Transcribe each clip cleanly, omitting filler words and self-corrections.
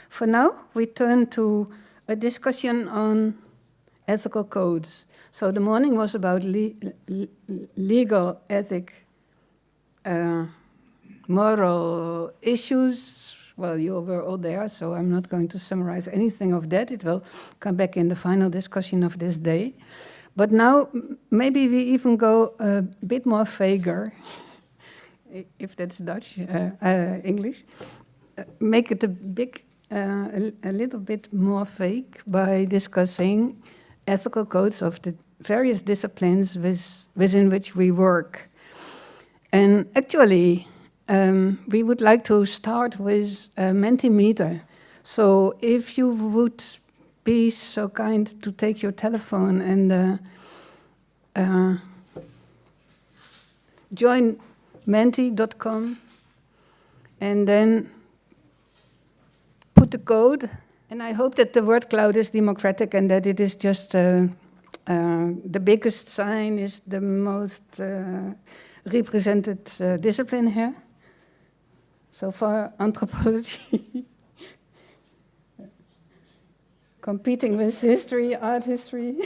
For now, we turn to a discussion on ethical codes. So the morning was about legal, ethic, moral issues. Well, you were all there, so I'm not going to summarize anything of that. It will come back in the final discussion of this day. But now, maybe we even go a bit more vaguer, if that's Dutch, English. Make it a little bit more vague by discussing ethical codes of the various disciplines within which we work. And actually, we would like to start with a Mentimeter. So if you would be so kind to take your telephone and join menti.com and then put the code. And I hope that the word cloud is democratic and that it is just the biggest sign is the most represented discipline here. So far, anthropology. Competing with history, art history.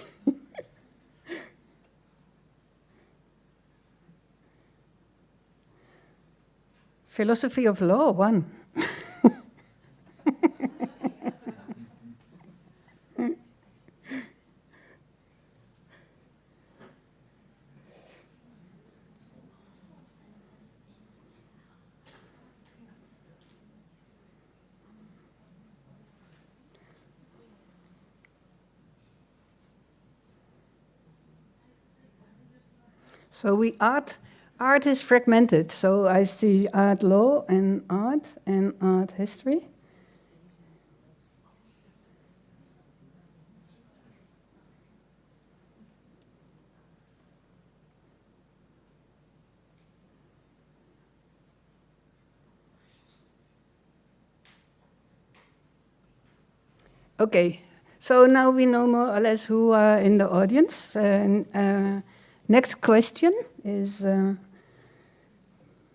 Philosophy of law, one. So art is fragmented. So I see art law and art history. Okay, so now we know more or less who are in the audience. Next question is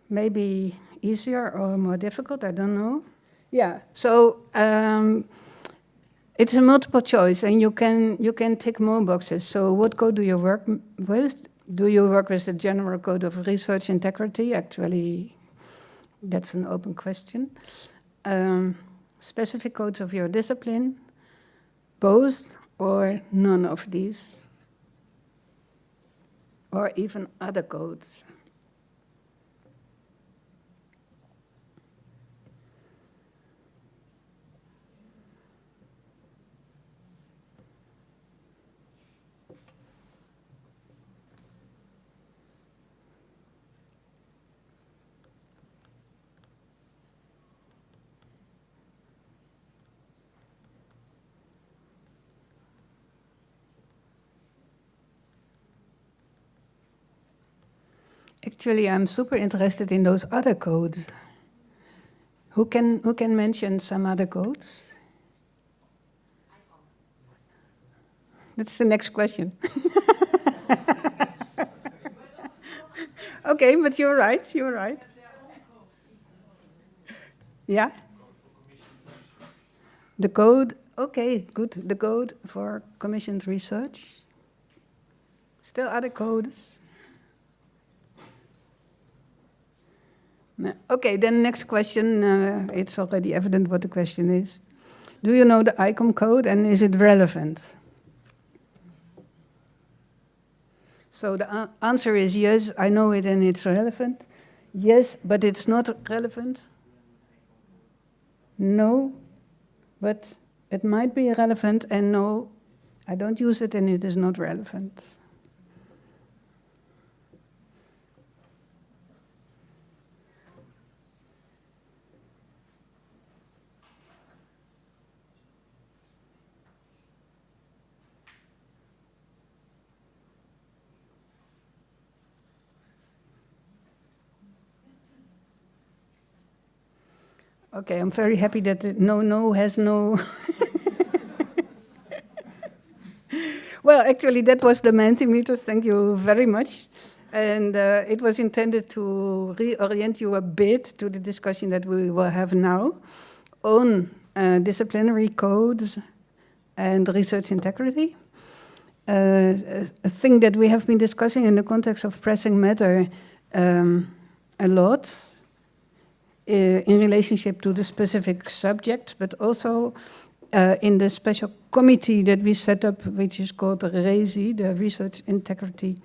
maybe easier or more difficult, I don't know. Yeah, so it's a multiple choice and you can tick more boxes. So what code do you work with? Do you work with the General Code of Research Integrity? Actually, that's an open question. Specific codes of your discipline, both or none of these? Or even other codes. Actually, I'm super interested in those other codes. Who can mention some other codes? That's the next question. Okay, but you're right. Yeah? The code, okay, good. The code for commissioned research. Still other codes? Okay, then next question, it's already evident what the question is. Do you know the ICOM code and is it relevant? So the answer is yes, I know it and it's relevant. Yes, but it's not relevant. No, but it might be relevant, and no, I don't use it and it is not relevant. Okay, I'm very happy that no has no. Well, actually, that was the Mentimeter. Thank you very much. And it was intended to reorient you a bit to the discussion that we will have now on disciplinary codes and research integrity. A thing that we have been discussing in the context of pressing matter a lot in relationship to the specific subject, but also in the special committee that we set up, which is called the RESI, the Research Integrity,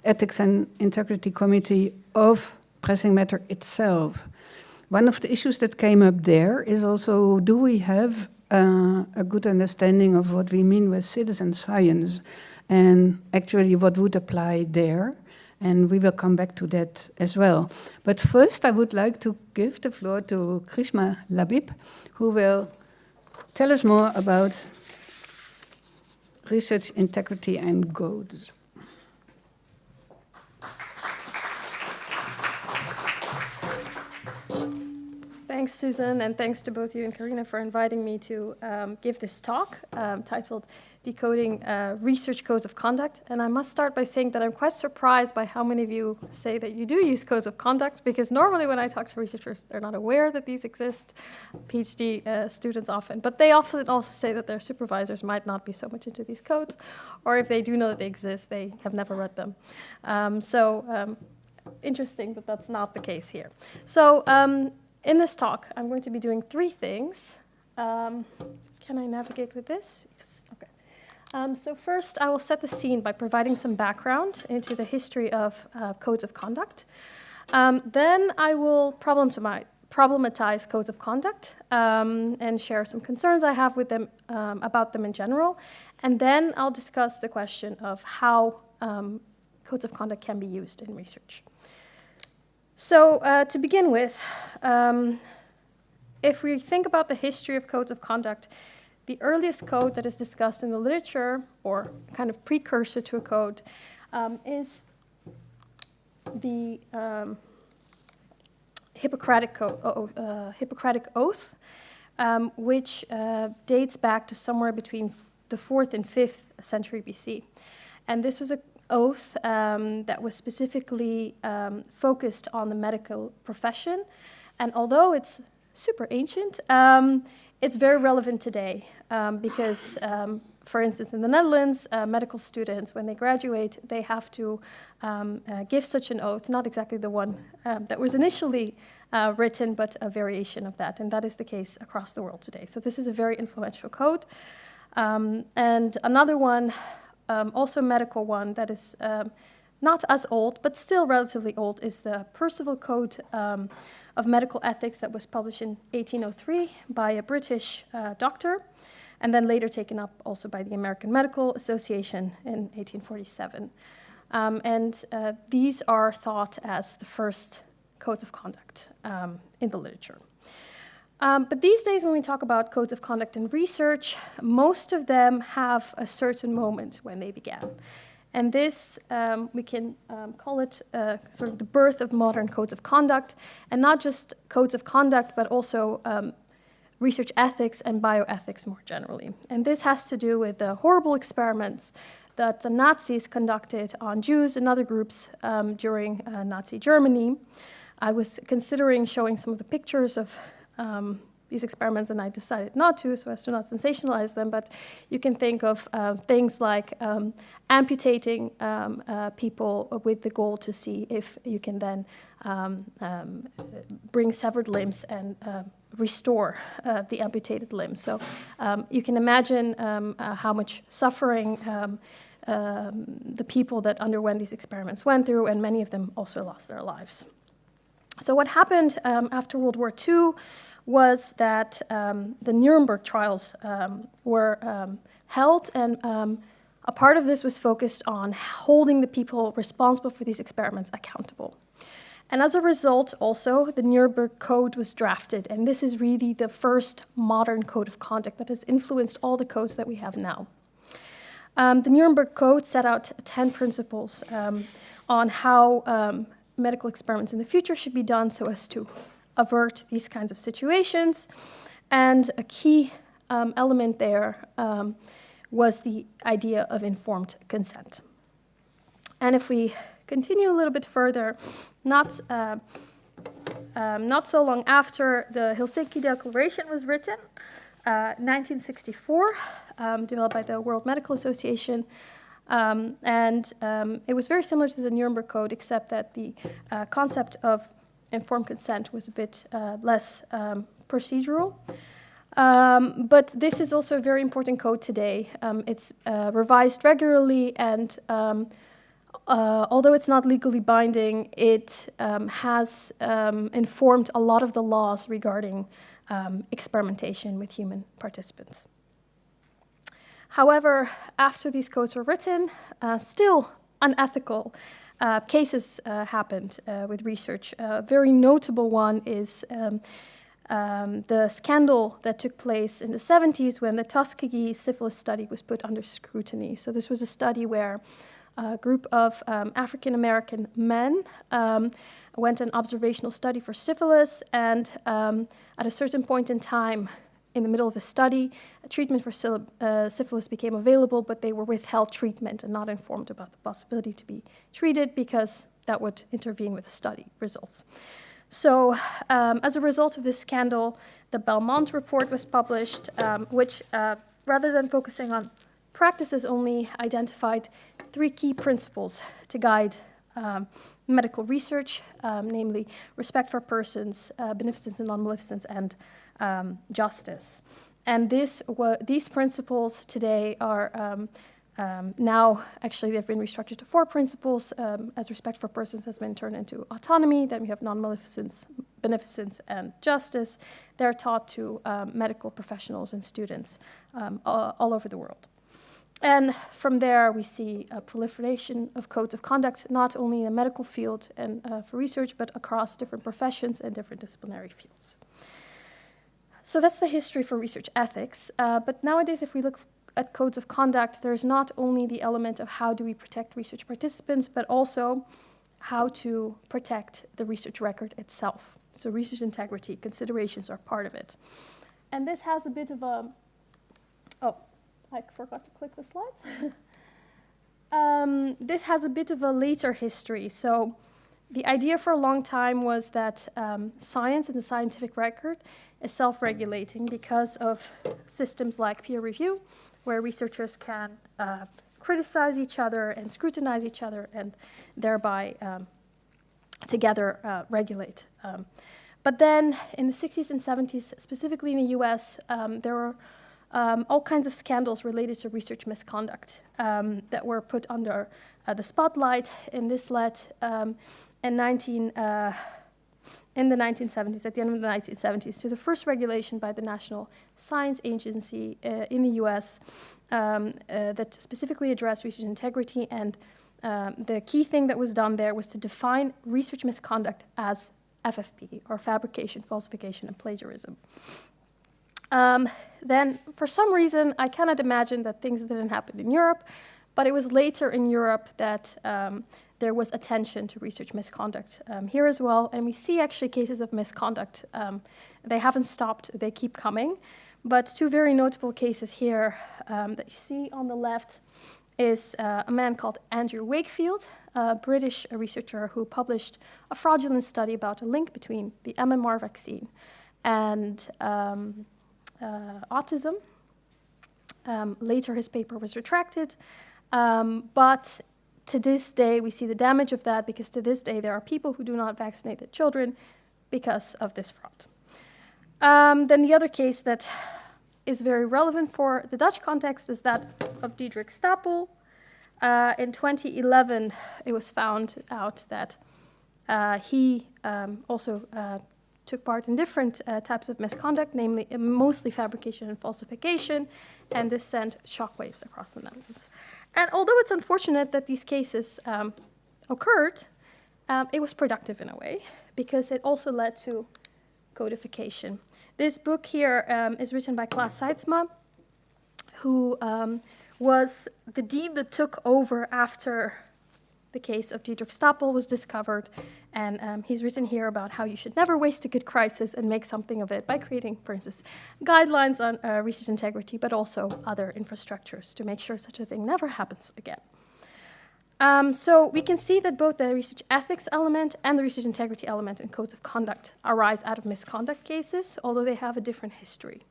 Ethics and Integrity Committee of pressing matter itself. One of the issues that came up there is also, do we have a good understanding of what we mean with citizen science and actually what would apply there? And we will come back to that as well. But first, I would like to give the floor to Krishma Labib, who will tell us more about research integrity and codes. Thanks, Susan, and thanks to both you and Karina for inviting me to give this talk titled Decoding Research Codes of Conduct. And I must start by saying that I'm quite surprised by how many of you say that you do use codes of conduct, because normally when I talk to researchers, they're not aware that these exist, PhD students often. But they often also say that their supervisors might not be so much into these codes, or if they do know that they exist, they have never read them. Interesting that that's not the case here. So, in this talk, I'm going to be doing three things. Can I navigate with this? Yes, okay. So first, I will set the scene by providing some background into the history of codes of conduct. Then I will problematize codes of conduct and share some concerns I have with them about them in general. And then I'll discuss the question of how codes of conduct can be used in research. So to begin with, if we think about the history of codes of conduct, the earliest code that is discussed in the literature, or kind of precursor to a code, is the Hippocratic Oath, which dates back to somewhere between the 4th and 5th century BC. And this was an oath that was specifically focused on the medical profession. And although it's super ancient, it's very relevant today because, for instance, in the Netherlands, medical students, when they graduate, they have to give such an oath, not exactly the one that was initially written, but a variation of that. And that is the case across the world today. So this is a very influential code. And another one, also a medical one that is not as old, but still relatively old, is the Percival Code of Medical Ethics that was published in 1803 by a British doctor, and then later taken up also by the American Medical Association in 1847. These are thought as the first codes of conduct in the literature. But these days, when we talk about codes of conduct in research, most of them have a certain moment when they began. And this, we can call it sort of the birth of modern codes of conduct, and not just codes of conduct, but also research ethics and bioethics more generally. And this has to do with the horrible experiments that the Nazis conducted on Jews and other groups during Nazi Germany. I was considering showing some of the pictures of these experiments, and I decided not to, so as to not sensationalize them, but you can think of things like amputating people with the goal to see if you can then bring severed limbs and restore the amputated limbs. So you can imagine how much suffering the people that underwent these experiments went through, and many of them also lost their lives. So what happened after World War II was that the Nuremberg trials were held, and a part of this was focused on holding the people responsible for these experiments accountable. And as a result, also, the Nuremberg Code was drafted, and this is really the first modern code of conduct that has influenced all the codes that we have now. The Nuremberg Code set out 10 principles on how medical experiments in the future should be done so as to avert these kinds of situations. And a key element there was the idea of informed consent. And if we continue a little bit further, not so long after the Helsinki Declaration was written, 1964, developed by the World Medical Association. It was very similar to the Nuremberg Code, except that the concept of informed consent was a bit less procedural. But this is also a very important code today. It's revised regularly, and although it's not legally binding, it has informed a lot of the laws regarding experimentation with human participants. However, after these codes were written, still unethical cases happened with research. A very notable one is the scandal that took place in the 70s when the Tuskegee syphilis study was put under scrutiny. So this was a study where a group of African-American men went an observational study for syphilis, and at a certain point in time, in the middle of the study, a treatment for syphilis became available, but they were withheld treatment and not informed about the possibility to be treated because that would intervene with the study results. So as a result of this scandal, the Belmont report was published, which, rather than focusing on practices, only identified 3 key principles to guide medical research, namely respect for persons, beneficence and non-maleficence, and justice. And these principles today are now, actually, they've been restructured to 4 principles, as respect for persons has been turned into autonomy. Then we have non-maleficence, beneficence, and justice. They're taught to medical professionals and students all over the world. And from there, we see a proliferation of codes of conduct, not only in the medical field and for research, but across different professions and different disciplinary fields. So that's the history for research ethics. But nowadays, if we look at codes of conduct, there's not only the element of how do we protect research participants, but also how to protect the research record itself. So research integrity considerations are part of it. And this has a bit of a, oh, I forgot to click the slides. This has a bit of a later history. So the idea for a long time was that science and the scientific record is self-regulating because of systems like peer review, where researchers can criticize each other and scrutinize each other and thereby together regulate. But then in the 60s and 70s, specifically in the US, there were all kinds of scandals related to research misconduct that were put under the spotlight, and this led in the 1970s, at the end of the 1970s, to the first regulation by the National Science Agency in the US that specifically addressed research integrity, and the key thing that was done there was to define research misconduct as FFP, or fabrication, falsification, and plagiarism. Then, for some reason, I cannot imagine that things didn't happen in Europe, but it was later in Europe that there was attention to research misconduct here as well, and we see actually cases of misconduct. They haven't stopped, they keep coming, but 2 very notable cases here that you see on the left is a man called Andrew Wakefield, a British researcher who published a fraudulent study about a link between the MMR vaccine and autism. Later, his paper was retracted, but to this day, we see the damage of that, because to this day, there are people who do not vaccinate their children because of this fraud. Then the other case that is very relevant for the Dutch context is that of Diederik Stapel. In 2011, it was found out that he also took part in different types of misconduct, namely mostly fabrication and falsification, and this sent shockwaves across the Netherlands. And although it's unfortunate that these cases occurred, it was productive in a way, because it also led to codification. This book here is written by Klaas Seidsma, who was the dean that took over after the case of Diederik Stapel was discovered, and he's written here about how you should never waste a good crisis and make something of it by creating, for instance, guidelines on research integrity, but also other infrastructures to make sure such a thing never happens again. So we can see that both the research ethics element and the research integrity element in codes of conduct arise out of misconduct cases, although they have a different history.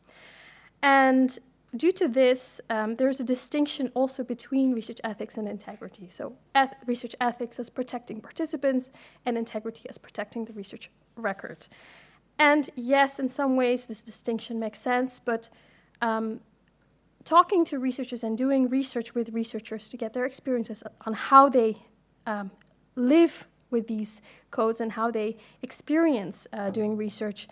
And due to this, there's a distinction also between research ethics and integrity. So research ethics as protecting participants and integrity as protecting the research record. And yes, in some ways this distinction makes sense, but talking to researchers and doing research with researchers to get their experiences on how they live with these codes and how they experience doing research,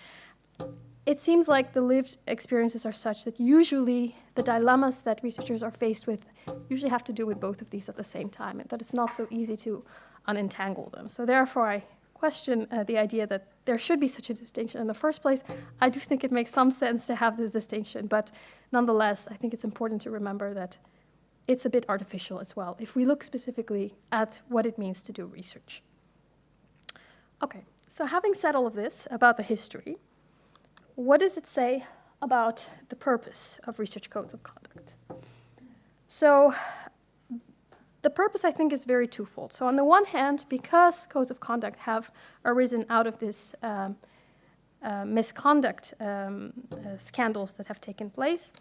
it seems like the lived experiences are such that usually the dilemmas that researchers are faced with usually have to do with both of these at the same time, and that it's not so easy to unentangle them. So therefore, I question the idea that there should be such a distinction in the first place. I do think it makes some sense to have this distinction, but nonetheless, I think it's important to remember that it's a bit artificial as well, if we look specifically at what it means to do research. Okay, so having said all of this about the history, what does it say about the purpose of research codes of conduct? So the purpose, I think, is very twofold. So on the one hand, because codes of conduct have arisen out of this misconduct scandals that have taken place,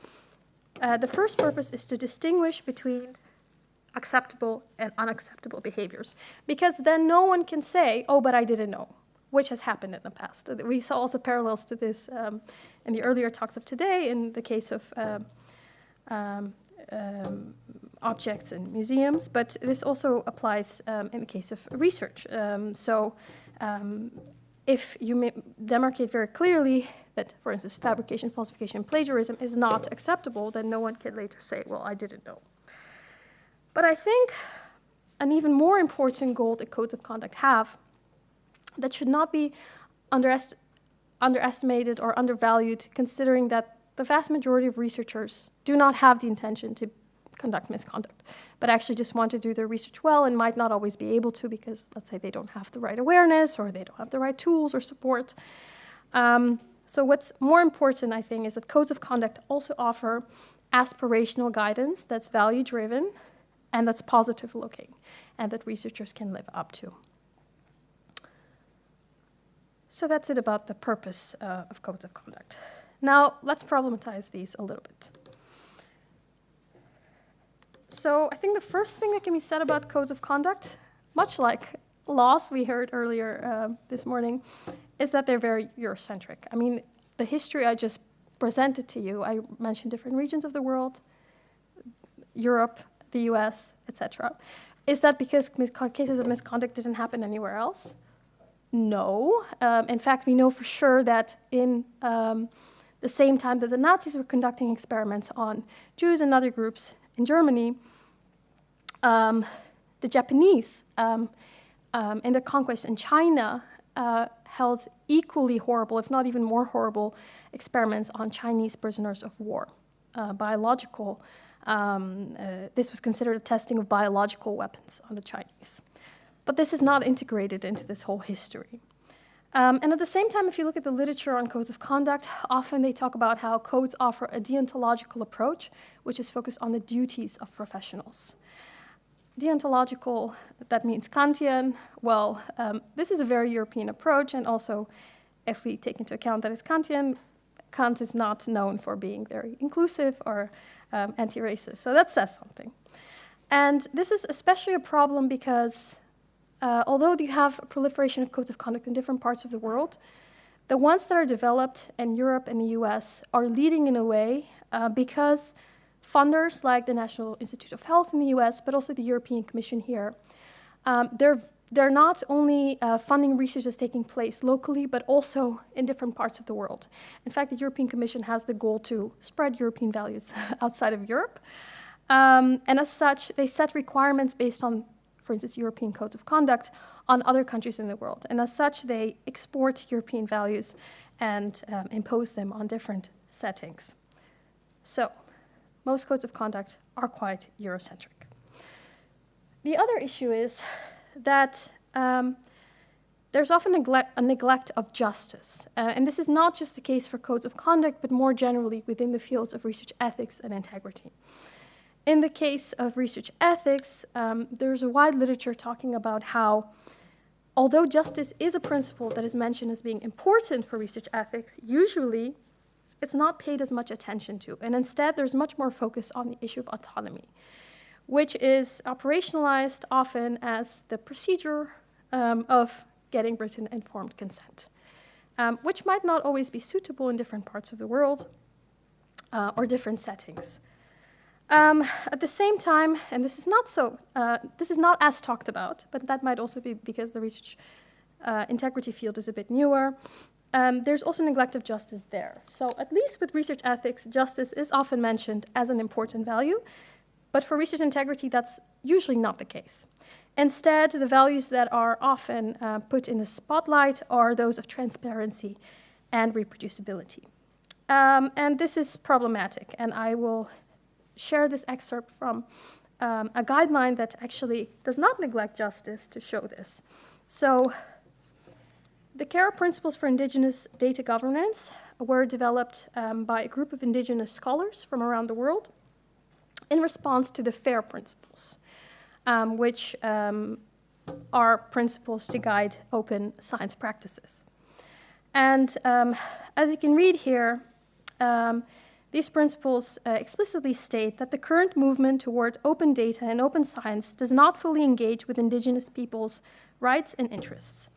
the first purpose is to distinguish between acceptable and unacceptable behaviors, because then no one can say, oh, but I didn't know, which has happened in the past. We saw also parallels to this in the earlier talks of today in the case of objects in museums, but this also applies in the case of research. If you demarcate very clearly that, for instance, fabrication, falsification, and plagiarism is not acceptable, then no one can later say, well, I didn't know. But I think an even more important goal that codes of conduct have that should not be underestimated or undervalued, considering that the vast majority of researchers do not have the intention to conduct misconduct, but actually just want to do their research well and might not always be able to because, let's say, they don't have the right awareness or they don't have the right tools or support. So what's more important, I think, is that codes of conduct also offer aspirational guidance that's value-driven and that's positive-looking and that researchers can live up to. So that's it about the purpose of codes of conduct. Now, let's problematize these a little bit. So I think the first thing that can be said about codes of conduct, much like laws we heard earlier this morning, is that they're very Eurocentric. I mean, the history I just presented to you, I mentioned different regions of the world, Europe, the US, etc. Is that because cases of misconduct didn't happen anywhere else? No. In fact, we know for sure that in the same time that the Nazis were conducting experiments on Jews and other groups in Germany, the Japanese in their conquest in China held equally horrible, if not even more horrible, experiments on Chinese prisoners of war. This was considered a testing of biological weapons on the Chinese. But this is not integrated into this whole history. And at the same time, if you look at the literature on codes of conduct, often they talk about how codes offer a deontological approach, which is focused on the duties of professionals. Deontological, that means Kantian. Well, this is a very European approach, and also, if we take into account that it's Kantian, Kant is not known for being very inclusive or anti-racist, so that says something. And this is especially a problem because although you have a proliferation of codes of conduct in different parts of the world, the ones that are developed in Europe and the US are leading in a way because funders like the National Institute of Health in the US, but also the European Commission here, they're not only funding research that's taking place locally, but also in different parts of the world. In fact, the European Commission has the goal to spread European values outside of Europe. And as such, they set requirements based on, for instance, European codes of conduct on other countries in the world. And as such, they export European values and impose them on different settings. So, most codes of conduct are quite Eurocentric. The other issue is that there's often a neglect of justice. And this is not just the case for codes of conduct, but more generally within the fields of research ethics and integrity. In the case of research ethics, there's a wide literature talking about how, although justice is a principle that is mentioned as being important for research ethics, usually it's not paid as much attention to. And instead, there's much more focus on the issue of autonomy, which is operationalized often as the procedure of getting written informed consent, which might not always be suitable in different parts of the world or different settings. At the same time, and this is not as talked about, but that might also be because the research integrity field is a bit newer. There's also neglect of justice there. So at least with research ethics, justice is often mentioned as an important value, but for research integrity, that's usually not the case. Instead, the values that are often put in the spotlight are those of transparency and reproducibility. And this is problematic, and I will share this excerpt from a guideline that actually does not neglect justice to show this. So, the CARE principles for indigenous data governance were developed by a group of indigenous scholars from around the world in response to the FAIR principles, which are principles to guide open science practices. And as you can read here, these principles explicitly state that the current movement toward open data and open science does not fully engage with indigenous peoples' rights and interests.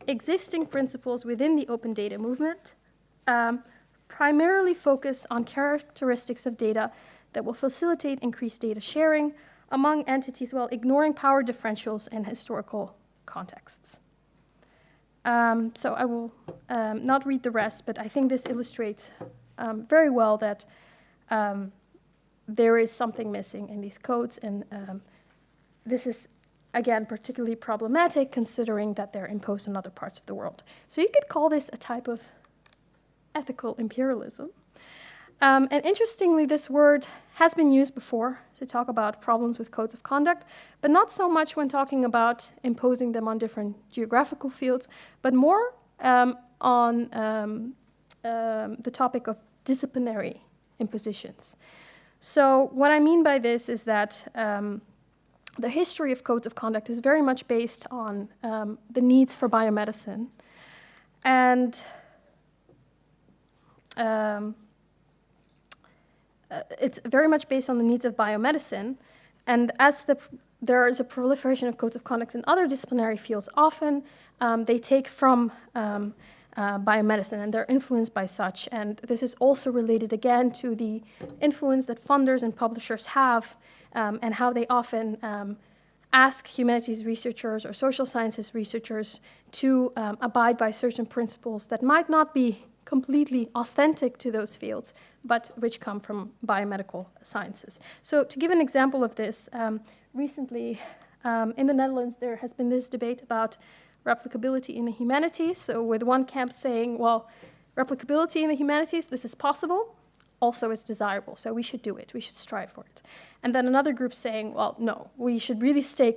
Existing principles within the open data movement primarily focus on characteristics of data that will facilitate increased data sharing among entities while ignoring power differentials and historical contexts. So I will not read the rest, but I think this illustrates very well that there is something missing in these codes, and this is, again, particularly problematic considering that they're imposed in other parts of the world. So you could call this a type of ethical imperialism. And interestingly, this word has been used before to talk about problems with codes of conduct, but not so much when talking about imposing them on different geographical fields, but more on the topic of disciplinary impositions. So what I mean by this is that the history of codes of conduct is very much based on the needs for biomedicine, and it's very much based on the needs of biomedicine. And as there is a proliferation of codes of conduct in other disciplinary fields, often they take from biomedicine, and they're influenced by such. And this is also related again to the influence that funders and publishers have, and how they often ask humanities researchers or social sciences researchers to abide by certain principles that might not be completely authentic to those fields, but which come from biomedical sciences. So to give an example of this, recently in the Netherlands there has been this debate about replicability in the humanities. So with one camp saying, well, replicability in the humanities, this is possible, also it's desirable, so we should do it, we should strive for it. And then another group saying, well, no, we should really stay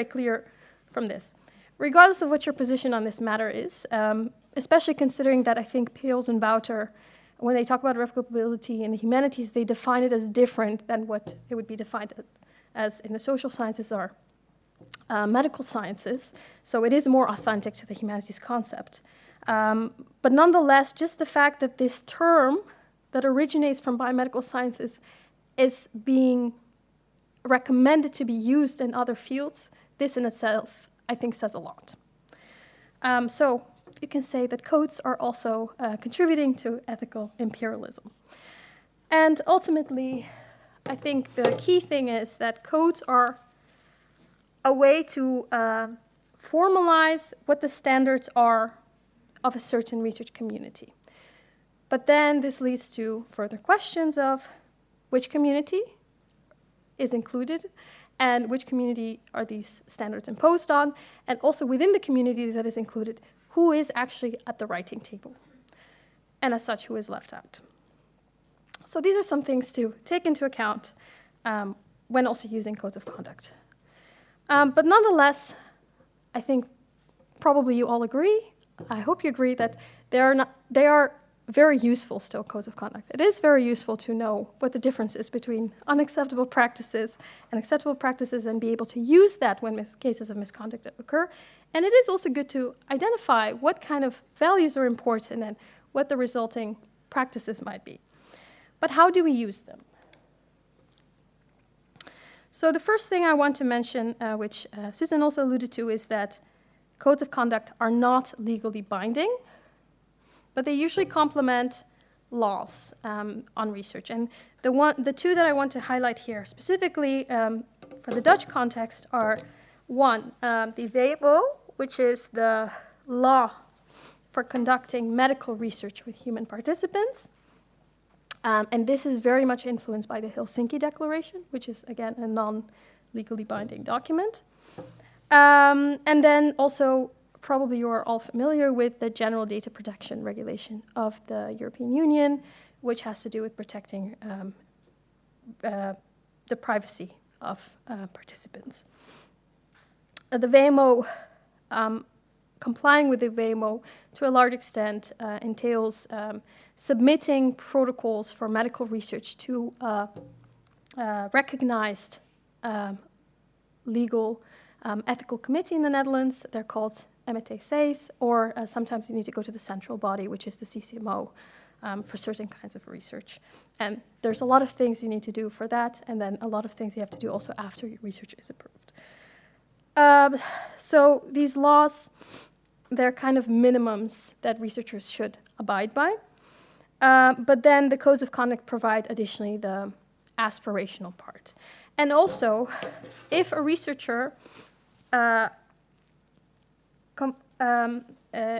clear from this. Regardless of what your position on this matter is, especially considering that I think Peels and Bouter, when they talk about replicability in the humanities, they define it as different than what it would be defined as in the social sciences or medical sciences. So it is more authentic to the humanities concept. But nonetheless, just the fact that this term that originates from biomedical sciences is being recommended to be used in other fields, this in itself, I think, says a lot. So you can say that codes are also contributing to ethical imperialism. And ultimately, I think the key thing is that codes are a way to formalize what the standards are of a certain research community. But then this leads to further questions of which community is included and which community are these standards imposed on, and also within the community that is included, who is actually at the writing table, and as such, who is left out. So these are some things to take into account when also using codes of conduct. But nonetheless, I think probably you all agree, I hope you agree, that they are very useful still, codes of conduct. It is very useful to know what the difference is between unacceptable practices and acceptable practices and be able to use that when cases of misconduct occur. And it is also good to identify what kind of values are important and what the resulting practices might be. But how do we use them? So the first thing I want to mention, which Susan also alluded to, is that codes of conduct are not legally binding, but they usually complement laws on research. And the two that I want to highlight here specifically for the Dutch context are, one, the Biannual, which is the law for conducting medical research with human participants. And this is very much influenced by the Helsinki Declaration, which is, again, a non-legally binding document. And then also, probably you are all familiar with the General Data Protection Regulation of the European Union, which has to do with protecting the privacy of participants. The VMO, complying with the VMO to a large extent entails submitting protocols for medical research to a recognized legal ethical committee in the Netherlands. They're called MTC's, or sometimes you need to go to the central body, which is the CCMO, for certain kinds of research. And there's a lot of things you need to do for that, and then a lot of things you have to do also after your research is approved. So these laws, they're kind of minimums that researchers should abide by. But then the codes of conduct provide additionally the aspirational part. And also, if a researcher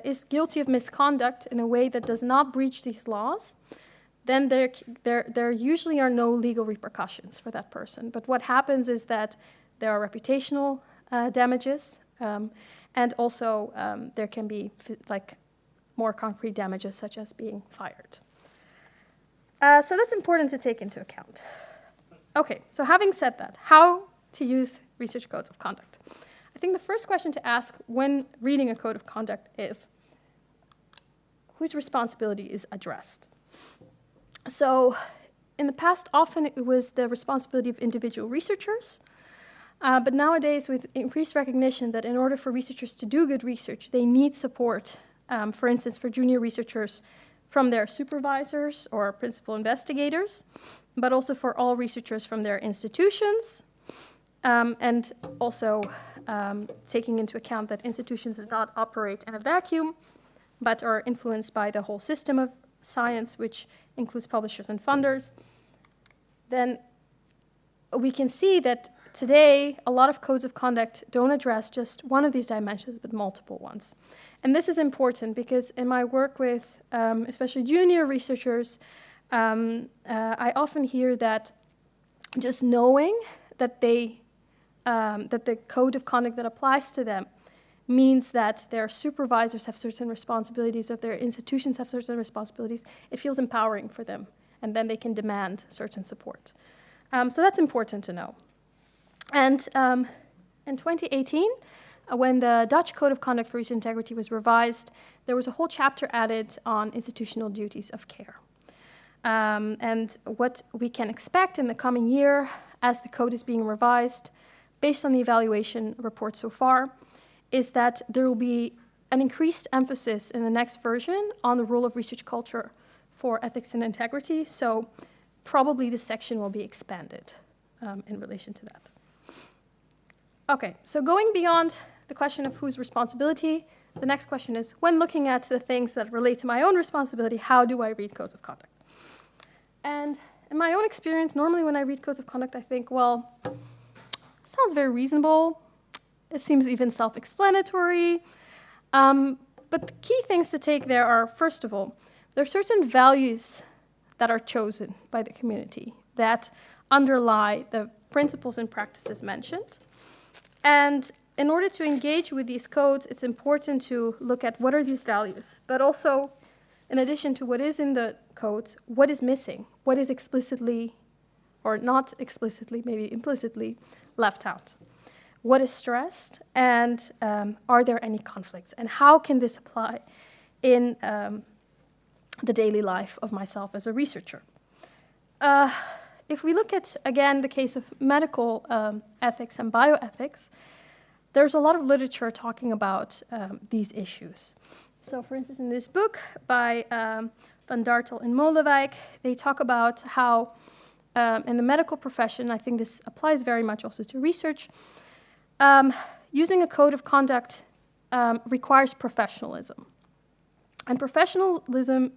is guilty of misconduct in a way that does not breach these laws, then there usually are no legal repercussions for that person. But what happens is that there are reputational damages, and also there can be like more concrete damages, such as being fired. So that's important to take into account. Okay, so having said that, how to use research codes of conduct? I think the first question to ask when reading a code of conduct is, whose responsibility is addressed? So in the past, often it was the responsibility of individual researchers, but nowadays with increased recognition that in order for researchers to do good research, they need support, for instance, for junior researchers from their supervisors or principal investigators, but also for all researchers from their institutions, and also taking into account that institutions do not operate in a vacuum, but are influenced by the whole system of science, which includes publishers and funders. Then we can see that today a lot of codes of conduct don't address just one of these dimensions, but multiple ones. And this is important because in my work with especially junior researchers, I often hear that just knowing that that the code of conduct that applies to them means that their supervisors have certain responsibilities, if their institutions have certain responsibilities, it feels empowering for them, and then they can demand certain support. So that's important to know. And in 2018, when the Dutch Code of Conduct for Research Integrity was revised, there was a whole chapter added on institutional duties of care. And what we can expect in the coming year as the code is being revised, based on the evaluation report so far, is that there will be an increased emphasis in the next version on the role of research culture for ethics and integrity. So probably this section will be expanded in relation to that. Okay, so going beyond the question of whose responsibility, the next question is, when looking at the things that relate to my own responsibility, how do I read codes of conduct? And in my own experience, normally when I read codes of conduct, I think, well, sounds very reasonable. It seems even self-explanatory. But the key things to take there are, first of all, there are certain values that are chosen by the community that underlie the principles and practices mentioned. And in order to engage with these codes, it's important to look at what are these values, but also, in addition to what is in the codes, what is missing, what is explicitly, or not explicitly, maybe implicitly, left out. What is stressed, and are there any conflicts? And how can this apply in the daily life of myself as a researcher? If we look at, again, the case of medical ethics and bioethics, there's a lot of literature talking about these issues. So for instance, in this book by Van Dartel and Moldewijk, they talk about how in the medical profession, I think this applies very much also to research, using a code of conduct requires professionalism. And professionalism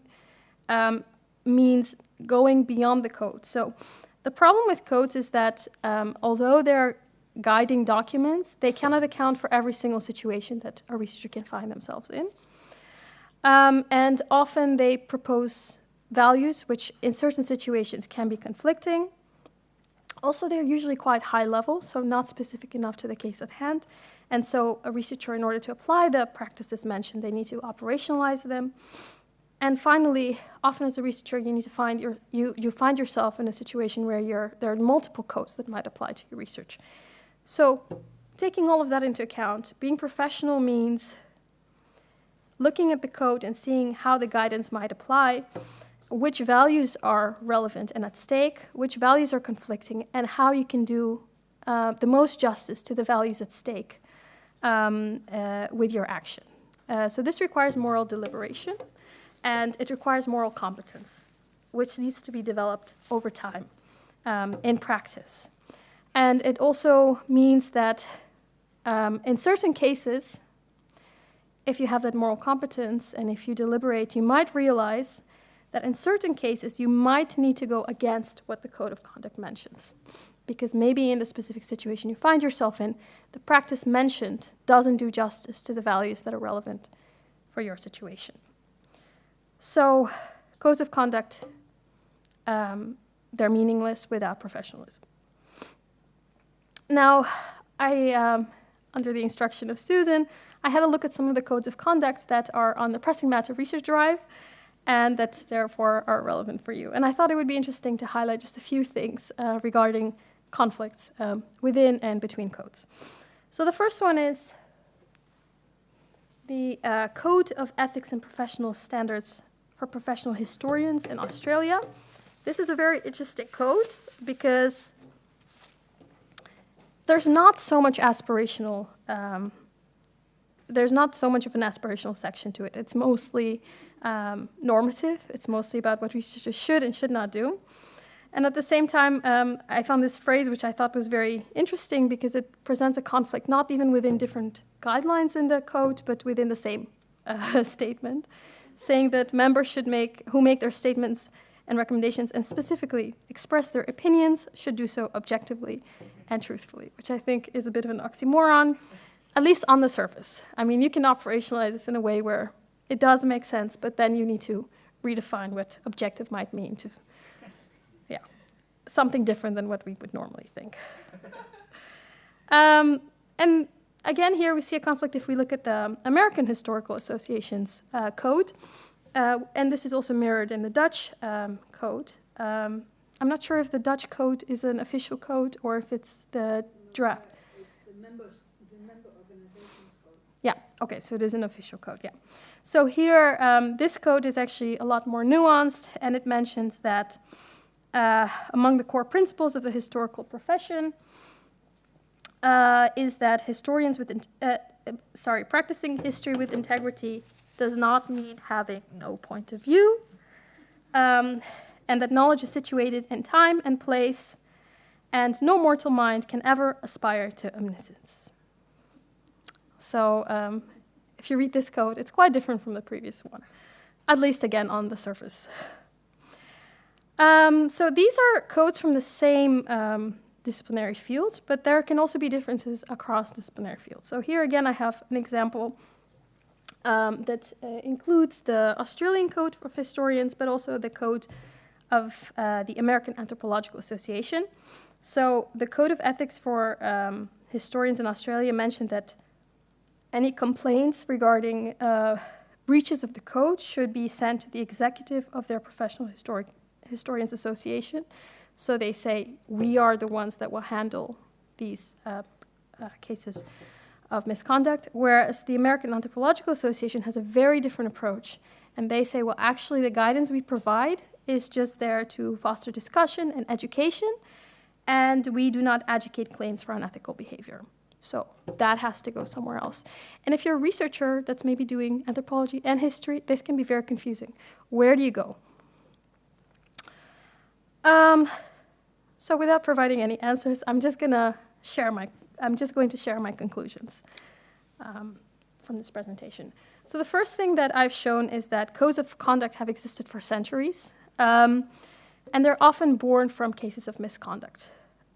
means going beyond the code. So the problem with codes is that although they're guiding documents, they cannot account for every single situation that a researcher can find themselves in. And often they propose values which in certain situations can be conflicting. Also, they're usually quite high level, so not specific enough to the case at hand. And so a researcher, in order to apply the practices mentioned, they need to operationalize them. And finally, often as a researcher, you need to find you find yourself in a situation where there are multiple codes that might apply to your research. So taking all of that into account, being professional means looking at the code and seeing how the guidance might apply, which values are relevant and at stake, which values are conflicting, and how you can do the most justice to the values at stake with your action. So this requires moral deliberation, and it requires moral competence, which needs to be developed over time in practice. And it also means that in certain cases, if you have that moral competence and if you deliberate, you might realize that in certain cases you might need to go against what the code of conduct mentions. Because maybe in the specific situation you find yourself in, the practice mentioned doesn't do justice to the values that are relevant for your situation. So codes of conduct, they're meaningless without professionalism. Now, under the instruction of Susan, I had a look at some of the codes of conduct that are on the Pressing Matter Research Drive and that therefore are relevant for you. And I thought it would be interesting to highlight just a few things regarding conflicts within and between codes. So the first one is the Code of Ethics and Professional Standards for Professional Historians in Australia. This is a very interesting code because there's not so much aspirational, there's not so much of an aspirational section to it. It's mostly normative. It's mostly about what researchers should and should not do. And at the same time, I found this phrase, which I thought was very interesting because it presents a conflict, not even within different guidelines in the code, but within the same statement, saying that members who make their statements and recommendations and specifically express their opinions should do so objectively and truthfully, which I think is a bit of an oxymoron, at least on the surface. I mean, you can operationalize this in a way where it does make sense, but then you need to redefine what objective might mean to, something different than what we would normally think. And again, here we see a conflict if we look at the American Historical Association's code. And this is also mirrored in the Dutch code. I'm not sure if the Dutch code is an official code or if it's the draft. It's the member organizations code. Yeah, okay, so it is an official code, yeah. So here, this code is actually a lot more nuanced, and it mentions that among the core principles of the historical profession is that historians practicing history with integrity does not mean having no point of view, and that knowledge is situated in time and place, and no mortal mind can ever aspire to omniscience. So if you read this code, it's quite different from the previous one, at least again on the surface. So these are codes from the same disciplinary fields, but there can also be differences across disciplinary fields. So here again I have an example that includes the Australian Code of Historians, but also the code of the American Anthropological Association. So the Code of Ethics for Historians in Australia mentioned that any complaints regarding breaches of the code should be sent to the executive of their professional Historians Association. So they say, we are the ones that will handle these cases of misconduct, whereas the American Anthropological Association has a very different approach. And they say, well, actually, the guidance we provide is just there to foster discussion and education, and we do not adjudicate claims for unethical behavior. So that has to go somewhere else. And if you're a researcher that's maybe doing anthropology and history, this can be very confusing. Where do you go? So without providing any answers, I'm just going to share my conclusions from this presentation. So the first thing that I've shown is that codes of conduct have existed for centuries, and they're often born from cases of misconduct.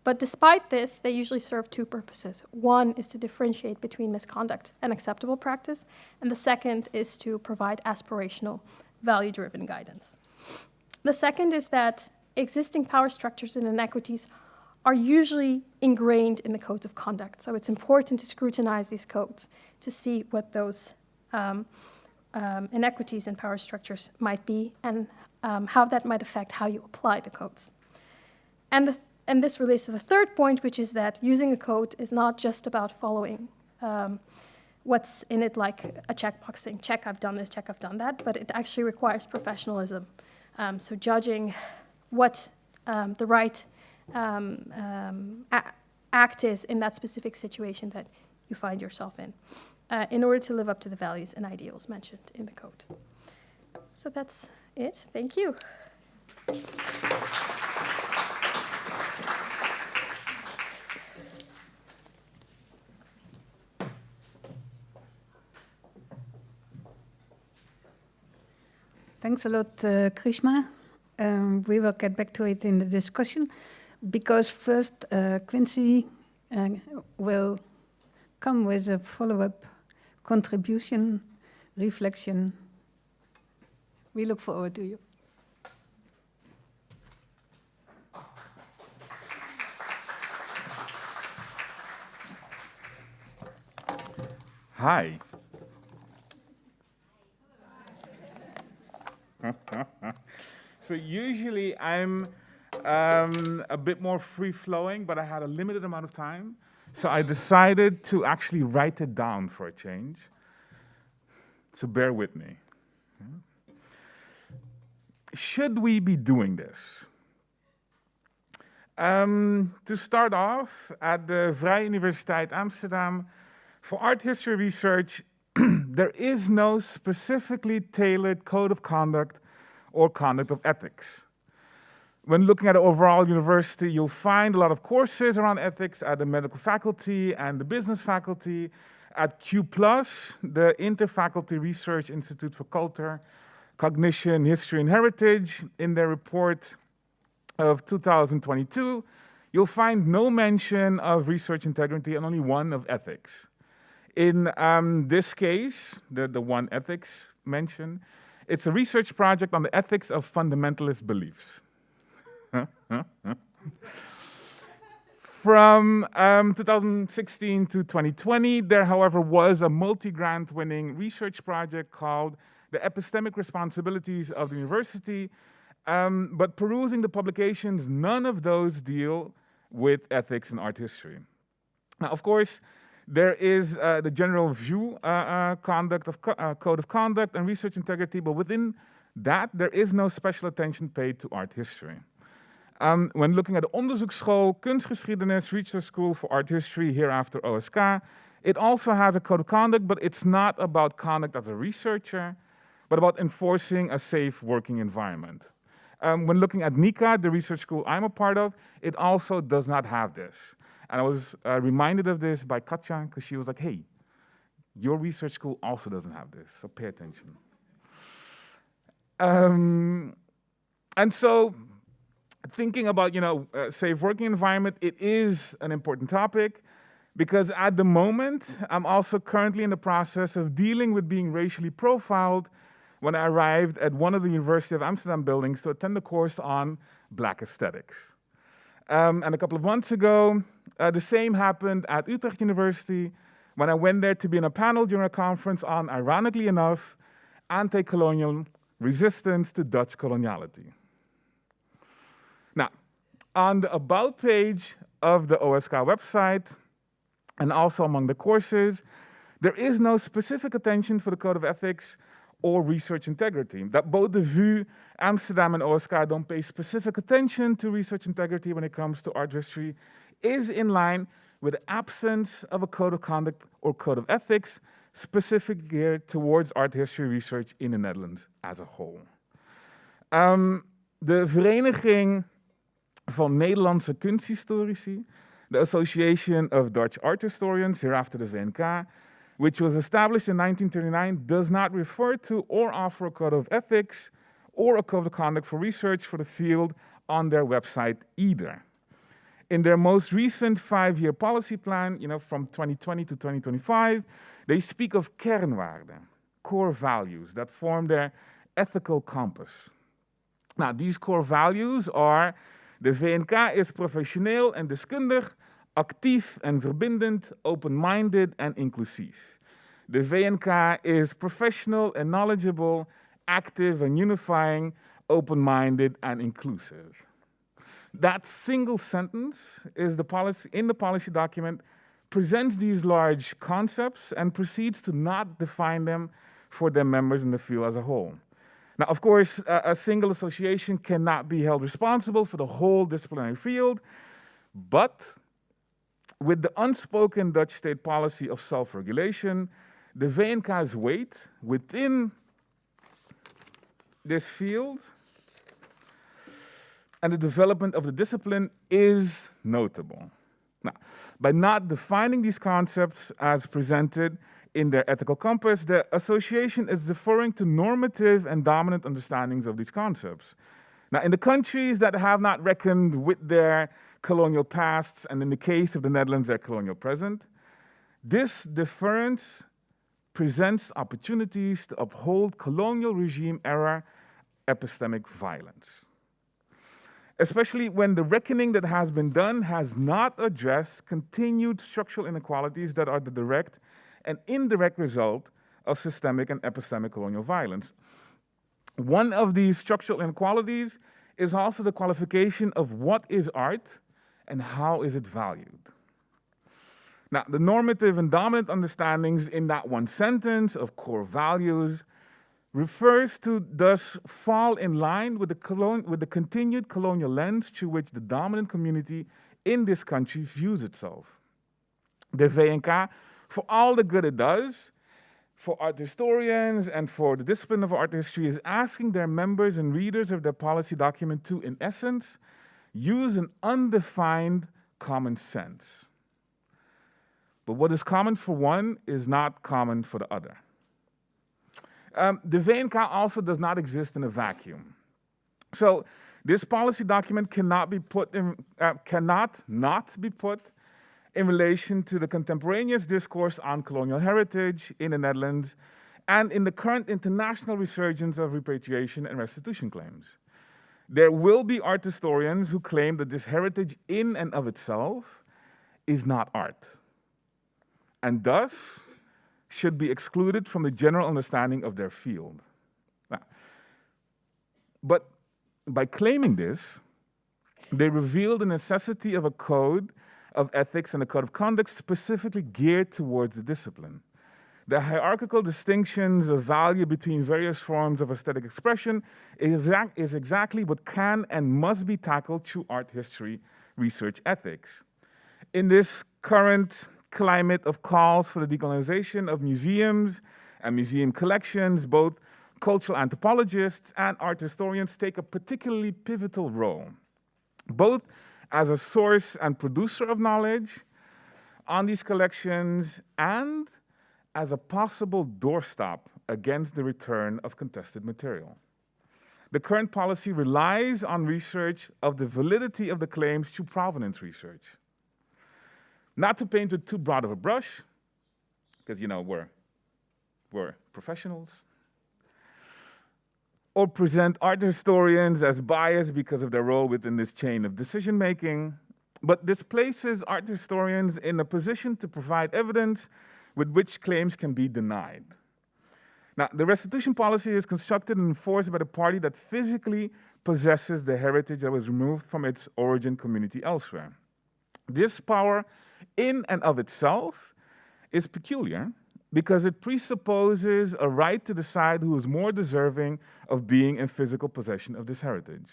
But despite this, they usually serve two purposes. One is to differentiate between misconduct and acceptable practice, and the second is to provide aspirational, value-driven guidance. The second is that existing power structures and inequities are usually ingrained in the codes of conduct. So it's important to scrutinize these codes to see what those inequities in power structures might be and how that might affect how you apply the codes. And this relates to the third point, which is that using a code is not just about following what's in it, like a checkbox saying, check, I've done this, check, I've done that, but it actually requires professionalism. So judging what the right act is in that specific situation that you find yourself in order to live up to the values and ideals mentioned in the code. So that's it. Thank you. Thanks a lot, Krishma. We will get back to it in the discussion, because first Quincy will come with a follow-up contribution, reflection. We look forward to you. Hi. So usually I'm a bit more free-flowing, but I had a limited amount of time. So I decided to actually write it down for a change. So bear with me. Should we be doing this? To start off, at the Vrije Universiteit Amsterdam, for art history research, there is no specifically tailored code of conduct or conduct of ethics. When looking at the overall university, you'll find a lot of courses around ethics at the medical faculty and the business faculty. At Q+, the Interfaculty Research Institute for Culture, Cognition, History and Heritage, in their report of 2022, you'll find no mention of research integrity and only one of ethics. In this case, the one ethics mentioned, it's a research project on the ethics of fundamentalist beliefs. From 2016 to 2020, there, however, was a multi-grant winning research project called The Epistemic Responsibilities of the University, but perusing the publications, none of those deal with ethics in art history. Now, of course, there is the general view code of conduct and research integrity, but within that, there is no special attention paid to art history. When looking at the Onderzoeksschool Kunstgeschiedenis Research School for Art History, hereafter OSK, it also has a code of conduct, but it's not about conduct as a researcher, but about enforcing a safe working environment. When looking at NICA, the research school I'm a part of, it also does not have this. And I was reminded of this by Katja, because she was like, hey, your research school also doesn't have this, so pay attention. And so, thinking about, safe working environment, it is an important topic, because at the moment, I'm also currently in the process of dealing with being racially profiled when I arrived at one of the University of Amsterdam buildings to attend a course on Black aesthetics. And a couple of months ago, the same happened at Utrecht University when I went there to be in a panel during a conference on, ironically enough, anti-colonial resistance to Dutch coloniality. Now, on the About page of the OSK website, and also among the courses, there is no specific attention for the Code of Ethics or research integrity. That both the VU, Amsterdam, and OSK don't pay specific attention to research integrity when it comes to art history is in line with the absence of a code of conduct or code of ethics specifically geared towards art history research in the Netherlands as a whole. De Vereniging van Nederlandse Kunsthistorici, the Association of Dutch Art Historians, hereafter the VNK, which was established in 1939, does not refer to or offer a code of ethics or a code of conduct for research for the field on their website either. In their most recent 5-year policy plan, from 2020 to 2025, they speak of kernwaarden, core values that form their ethical compass. Now, these core values are: de VNK is professioneel en deskundig, actief en verbindend, open-minded en inclusief. De VNK is professional and knowledgeable, active and unifying, open-minded and inclusive. That single sentence is in the policy document, presents these large concepts and proceeds to not define them for their members in the field as a whole. Now, of course, a single association cannot be held responsible for the whole disciplinary field, but with the unspoken Dutch state policy of self-regulation, the VNK's weight within this field and the development of the discipline is notable. Now, by not defining these concepts as presented in their ethical compass, the association is deferring to normative and dominant understandings of these concepts. Now, in the countries that have not reckoned with their colonial pasts, and in the case of the Netherlands, their colonial present, this deference presents opportunities to uphold colonial regime-era epistemic violence, especially when the reckoning that has been done has not addressed continued structural inequalities that are the direct and indirect result of systemic and epistemic colonial violence. One of these structural inequalities is also the qualification of what is art and how is it valued. Now, the normative and dominant understandings in that one sentence of core values refers to thus fall in line with the continued colonial lens through which the dominant community in this country views itself. The VNK, for all the good it does, for art historians and for the discipline of art history, is asking their members and readers of their policy document to, in essence, use an undefined common sense. But what is common for one is not common for the other. The VNK also does not exist in a vacuum. So this policy document cannot not be put in relation to the contemporaneous discourse on colonial heritage in the Netherlands and in the current international resurgence of repatriation and restitution claims. There will be art historians who claim that this heritage in and of itself is not art, and thus should be excluded from the general understanding of their field. Now, but by claiming this, they reveal the necessity of a code of ethics and a code of conduct specifically geared towards the discipline. The hierarchical distinctions of value between various forms of aesthetic expression is exactly what can and must be tackled through art history research ethics. In this current climate of calls for the decolonization of museums and museum collections, both cultural anthropologists and art historians take a particularly pivotal role, both as a source and producer of knowledge on these collections and as a possible doorstop against the return of contested material. The current policy relies on research of the validity of the claims through provenance research. Not to paint with too broad of a brush, because we're professionals, or present art historians as biased because of their role within this chain of decision-making, but this places art historians in a position to provide evidence with which claims can be denied. Now, the restitution policy is constructed and enforced by the party that physically possesses the heritage that was removed from its origin community elsewhere. This power in and of itself is peculiar because it presupposes a right to decide who is more deserving of being in physical possession of this heritage.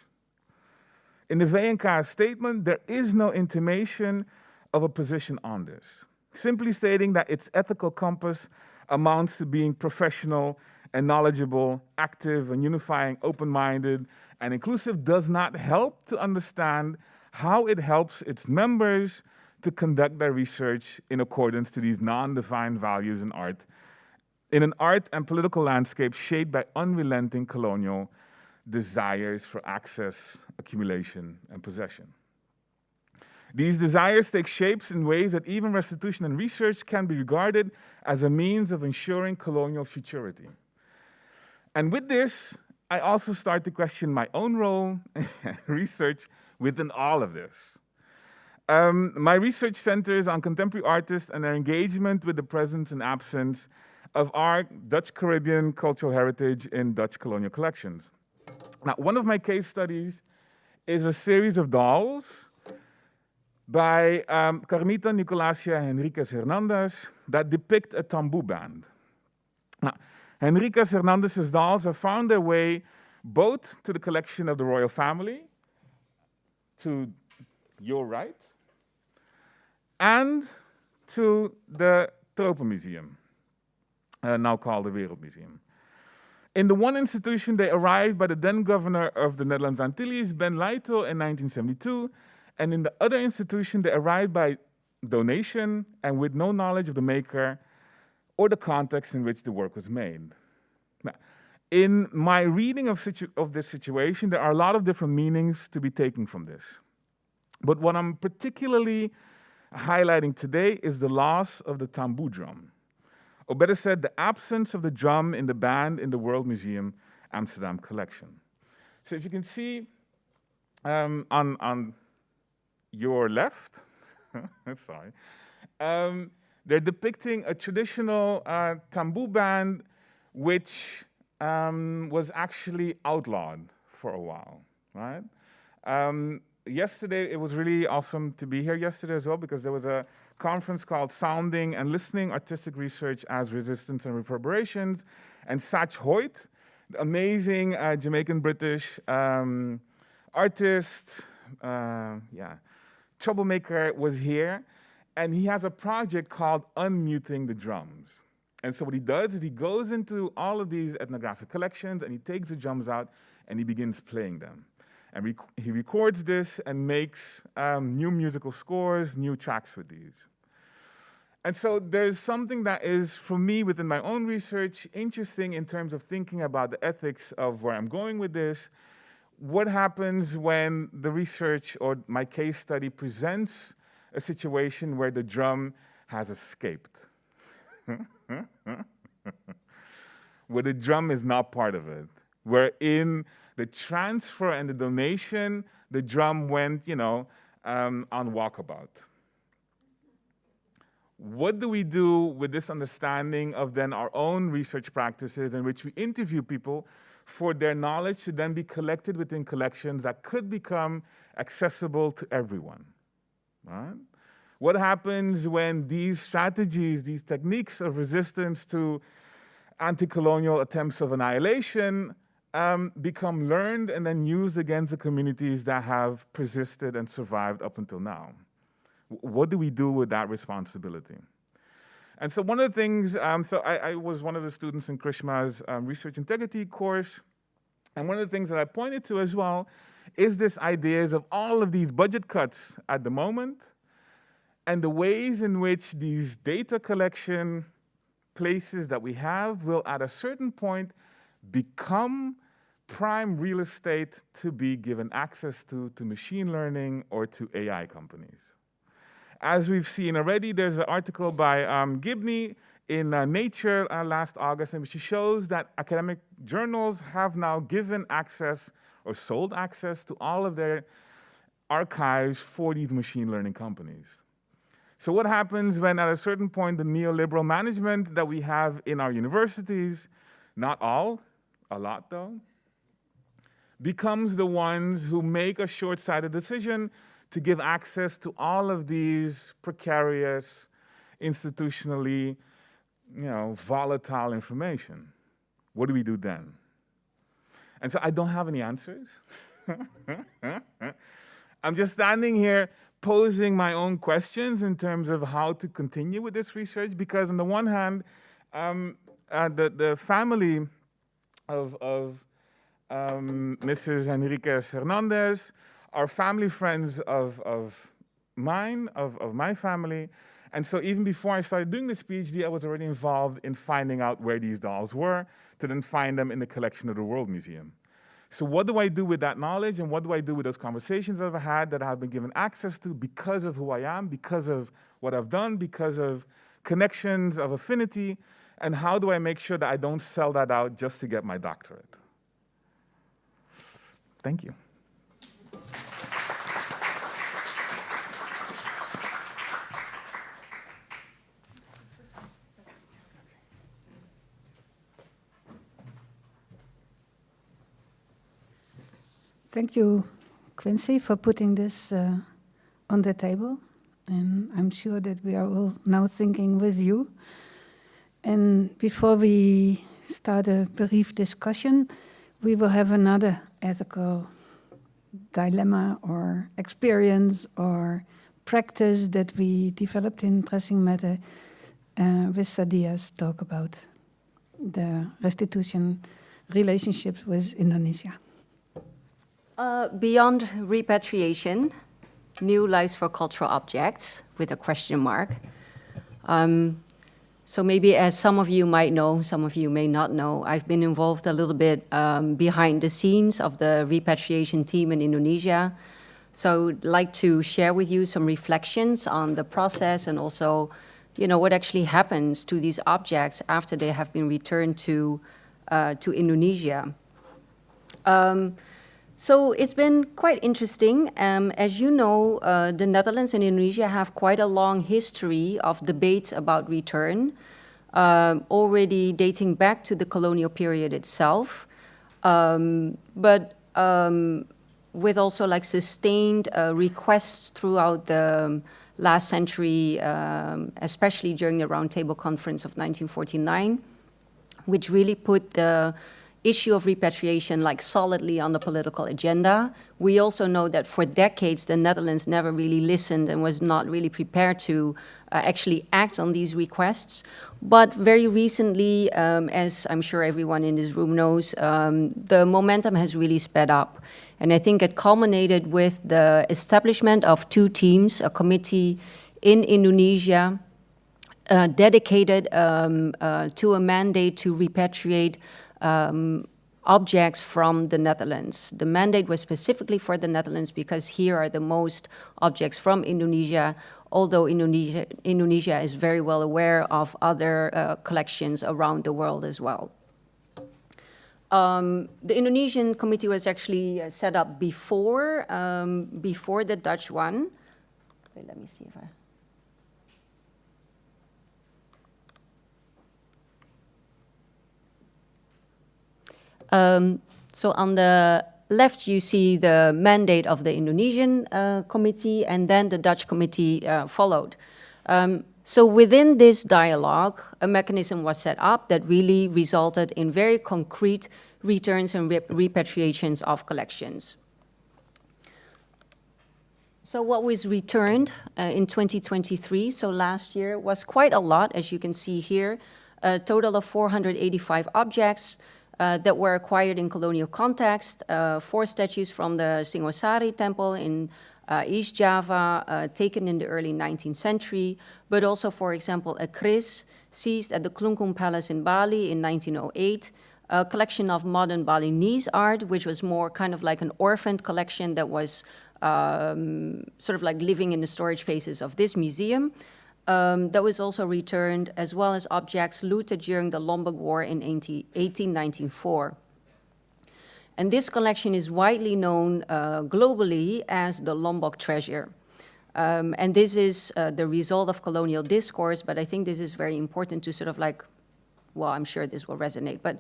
In the VNK statement, there is no intimation of a position on this. Simply stating that its ethical compass amounts to being professional and knowledgeable, active and unifying, open-minded and inclusive does not help to understand how it helps its members to conduct their research in accordance to these non-defined values in an art and political landscape shaped by unrelenting colonial desires for access, accumulation, and possession. These desires take shapes in ways that even restitution and research can be regarded as a means of ensuring colonial futurity. And with this, I also start to question my own role and research within all of this. My research centers on contemporary artists and their engagement with the presence and absence of art, Dutch Caribbean cultural heritage in Dutch colonial collections. Now, one of my case studies is a series of dolls by Carmita Nicolasia Henriquez Hernandez that depict a tambour band. Now, Henriquez Hernandez's dolls have found their way both to the collection of the royal family, to your right, and to the Tropenmuseum, now called the Wereldmuseum. In the one institution, they arrived by the then governor of the Netherlands Antilles, Ben Leito, in 1972, and in the other institution, they arrived by donation and with no knowledge of the maker or the context in which the work was made. Now, in my reading of this situation, there are a lot of different meanings to be taken from this. But what I'm particularly highlighting today is the loss of the tambour drum. Or better said, the absence of the drum in the band in the World Museum Amsterdam collection. So if you can see on your left, sorry, they're depicting a traditional tambour band which was actually outlawed for a while, right? Yesterday, it was really awesome to be here yesterday as well because there was a conference called Sounding and Listening, Artistic Research as Resistance and Reverberations. And Satch Hoyt, the amazing Jamaican-British artist, troublemaker, was here. And he has a project called Unmuting the Drums. And so what he does is he goes into all of these ethnographic collections and he takes the drums out and he begins playing them. And he records this and makes new musical scores, new tracks with these. And so there's something that is, for me, within my own research, interesting in terms of thinking about the ethics of where I'm going with this. What happens when the research or my case study presents a situation where the drum has escaped? Where the drum is not part of it. Where in the transfer and the donation, the drum went, on walkabout. What do we do with this understanding of then our own research practices in which we interview people for their knowledge to then be collected within collections that could become accessible to everyone, right? What happens when these strategies, these techniques of resistance to anti-colonial attempts of annihilation become learned and then used against the communities that have persisted and survived up until now? What do we do with that responsibility? And so one of the things, I was one of the students in Krishma's research integrity course, and one of the things that I pointed to as well is this ideas of all of these budget cuts at the moment and the ways in which these data collection places that we have will at a certain point become prime real estate to be given access to machine learning or to AI companies. As we've seen already, there's an article by Gibney in Nature last August in which she shows that academic journals have now given access or sold access to all of their archives for these machine learning companies. So what happens when at a certain point the neoliberal management that we have in our universities, not all, a lot though, becomes the ones who make a short-sighted decision to give access to all of these precarious, institutionally, volatile information? What do we do then? And so I don't have any answers. I'm just standing here posing my own questions in terms of how to continue with this research, because on the one hand, the family of Mrs. Enriquez Hernandez are family friends of mine, of my family. And so even before I started doing this PhD, I was already involved in finding out where these dolls were, to then find them in the collection of the World Museum. So what do I do with that knowledge, and what do I do with those conversations that I've had that I've been given access to because of who I am, because of what I've done, because of connections of affinity, and how do I make sure that I don't sell that out just to get my doctorate? Thank you. Thank you, Quincy, for putting this on the table. And I'm sure that we are all now thinking with you. And before we start a brief discussion, we will have another ethical dilemma or experience or practice that we developed in Pressing Matter with Sadia's talk about the restitution relationships with Indonesia. Beyond repatriation, new lives for cultural objects, with a question mark. So maybe as some of you might know, some of you may not know, I've been involved a little bit behind the scenes of the repatriation team in Indonesia. So I'd like to share with you some reflections on the process and also, what actually happens to these objects after they have been returned to Indonesia. So it's been quite interesting. As you know, the Netherlands and Indonesia have quite a long history of debates about return, already dating back to the colonial period itself, but with also like sustained requests throughout the last century, especially during the Roundtable Conference of 1949, which really put the issue of repatriation like solidly on the political agenda. We also know that for decades, the Netherlands never really listened and was not really prepared to actually act on these requests. But very recently, as I'm sure everyone in this room knows, the momentum has really sped up. And I think it culminated with the establishment of two teams, a committee in Indonesia dedicated to a mandate to repatriate objects from the Netherlands. The mandate was specifically for the Netherlands because here are the most objects from Indonesia, although Indonesia is very well aware of other collections around the world as well. The Indonesian committee was actually set up before the Dutch one. Wait, let me see if I... So on the left, you see the mandate of the Indonesian committee, and then the Dutch committee followed. So within this dialogue, a mechanism was set up that really resulted in very concrete returns and repatriations of collections. So what was returned in 2023, so last year, was quite a lot, as you can see here, a total of 485 objects, that were acquired in colonial context, 4 statues from the Singosari temple in East Java, taken in the early 19th century, but also, for example, a kris seized at the Klungkung Palace in Bali in 1908, a collection of modern Balinese art, which was more kind of like an orphaned collection that was sort of like living in the storage spaces of this museum. That was also returned, as well as objects looted during the Lombok War in 1894. And this collection is widely known globally as the Lombok treasure. And this is the result of colonial discourse, but I think this is very important to sort of like, well, I'm sure this will resonate, but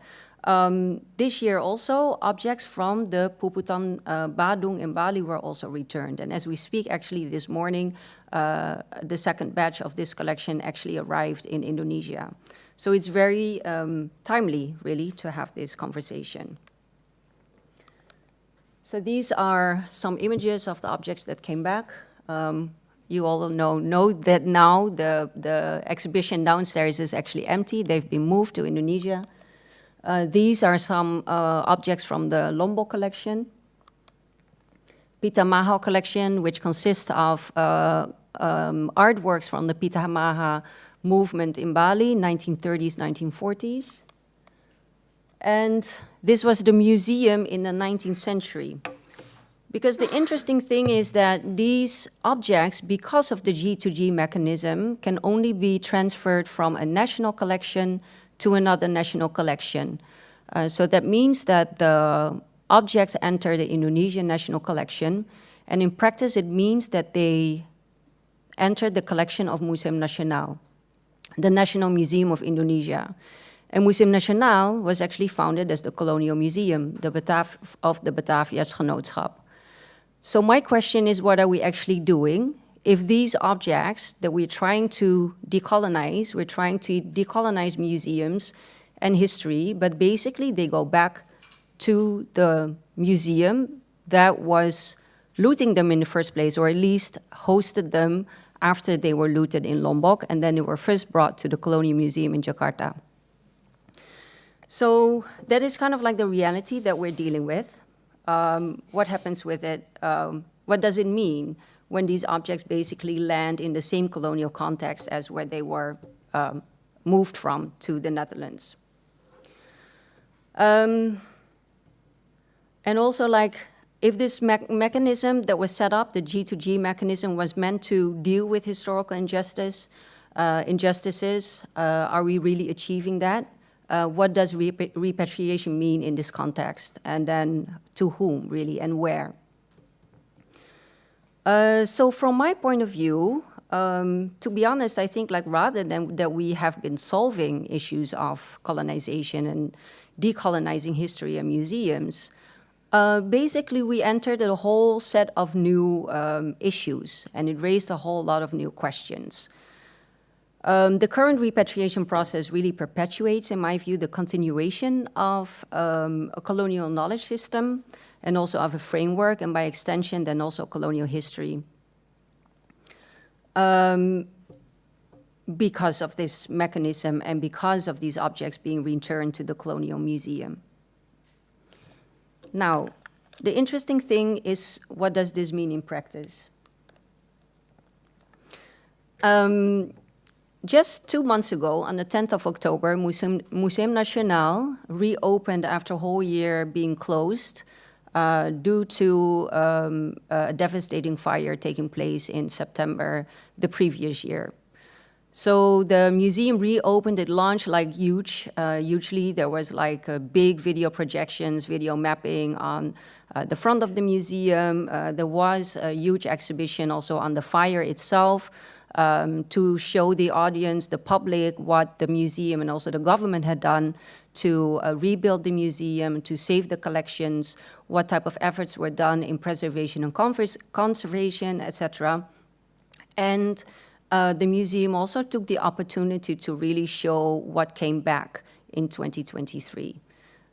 this year also, objects from the Puputan Badung in Bali were also returned. And as we speak, actually this morning, the second batch of this collection actually arrived in Indonesia. So it's very timely, really, to have this conversation. So these are some images of the objects that came back. You all know that now the exhibition downstairs is actually empty. They've been moved to Indonesia. These are some objects from the Lombok collection. Pitamaha collection, which consists of artworks from the Pitamaha movement in Bali, 1930s, 1940s. And this was the museum in the 19th century. Because the interesting thing is that these objects, because of the G2G mechanism, can only be transferred from a national collection to another national collection. So that means that the objects enter the Indonesian national collection, and in practice it means that they enter the collection of Museum Nasional, the National Museum of Indonesia. And Museum Nasional was actually founded as the Colonial Museum, of the Batavia's Genootschap. So my question is, what are we actually doing? If these objects that we're trying to decolonize, we're trying to decolonize museums and history, but basically they go back to the museum that was looting them in the first place, or at least hosted them after they were looted in Lombok, and then they were first brought to the Colonial Museum in Jakarta. So that is kind of like the reality that we're dealing with. What happens with it? What does it mean when these objects basically land in the same colonial context as where they were moved from to the Netherlands? And also, like, if this mechanism that was set up, the G2G mechanism, was meant to deal with historical injustices, are we really achieving that? What does repatriation mean in this context? And then to whom, really, and where? So from my point of view, to be honest, I think, like, rather than that we have been solving issues of colonization and decolonizing history and museums, basically we entered a whole set of new issues, and it raised a whole lot of new questions. The current repatriation process really perpetuates, in my view, the continuation of a colonial knowledge system and also of a framework, and by extension, then also colonial history. Because of this mechanism and because of these objects being returned to the Colonial Museum. Now, the interesting thing is, what does this mean in practice? Just 2 months ago, on the 10th of October, Museum Nasional reopened after a whole year being closed due to a devastating fire taking place in September the previous year. So the museum reopened, it launched like hugely. There was like big video projections, video mapping on the front of the museum. There was a huge exhibition also on the fire itself, to show the audience, the public, what the museum and also the government had done to rebuild the museum, to save the collections, what type of efforts were done in preservation and conservation, etc. And the museum also took the opportunity to really show what came back in 2023.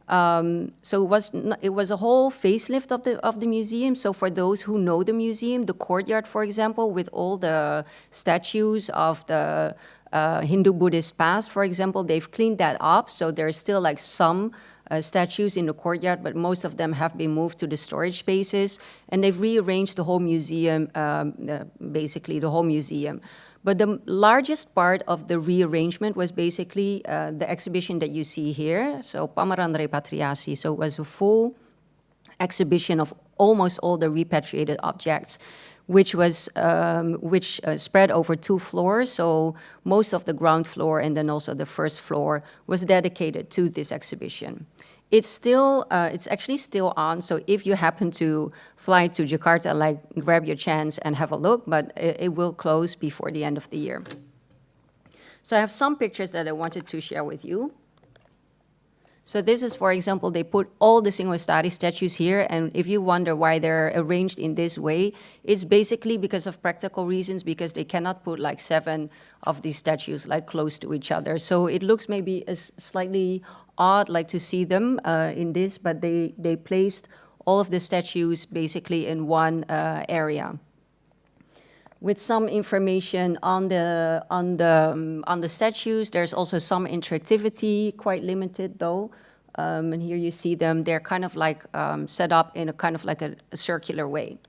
So it was a whole facelift of the museum. So for those who know the museum, the courtyard, for example, with all the statues of the Hindu-Buddhist past, for example, they've cleaned that up. So there's still like some statues in the courtyard, but most of them have been moved to the storage spaces, and they've rearranged the whole museum, basically the whole museum. But the largest part of the rearrangement was basically the exhibition that you see here, so Pameran Repatriasi. So it was a full exhibition of almost all the repatriated objects, which was spread over 2 floors. So most of the ground floor and then also the first floor was dedicated to this exhibition. It's actually still on, so if you happen to fly to Jakarta, like, grab your chance and have a look, but it will close before the end of the year. So I have some pictures that I wanted to share with you. So this is, for example, they put all the Singosari statues here, and if you wonder why they're arranged in this way, it's basically because of practical reasons, because they cannot put like 7 of these statues like close to each other. So it looks maybe slightly odd, like, to see them in this, but they placed all of the statues basically in one area. with some information on the statues. There's also some interactivity, quite limited though. And here you see them. They're kind of like set up in a kind of like a circular way.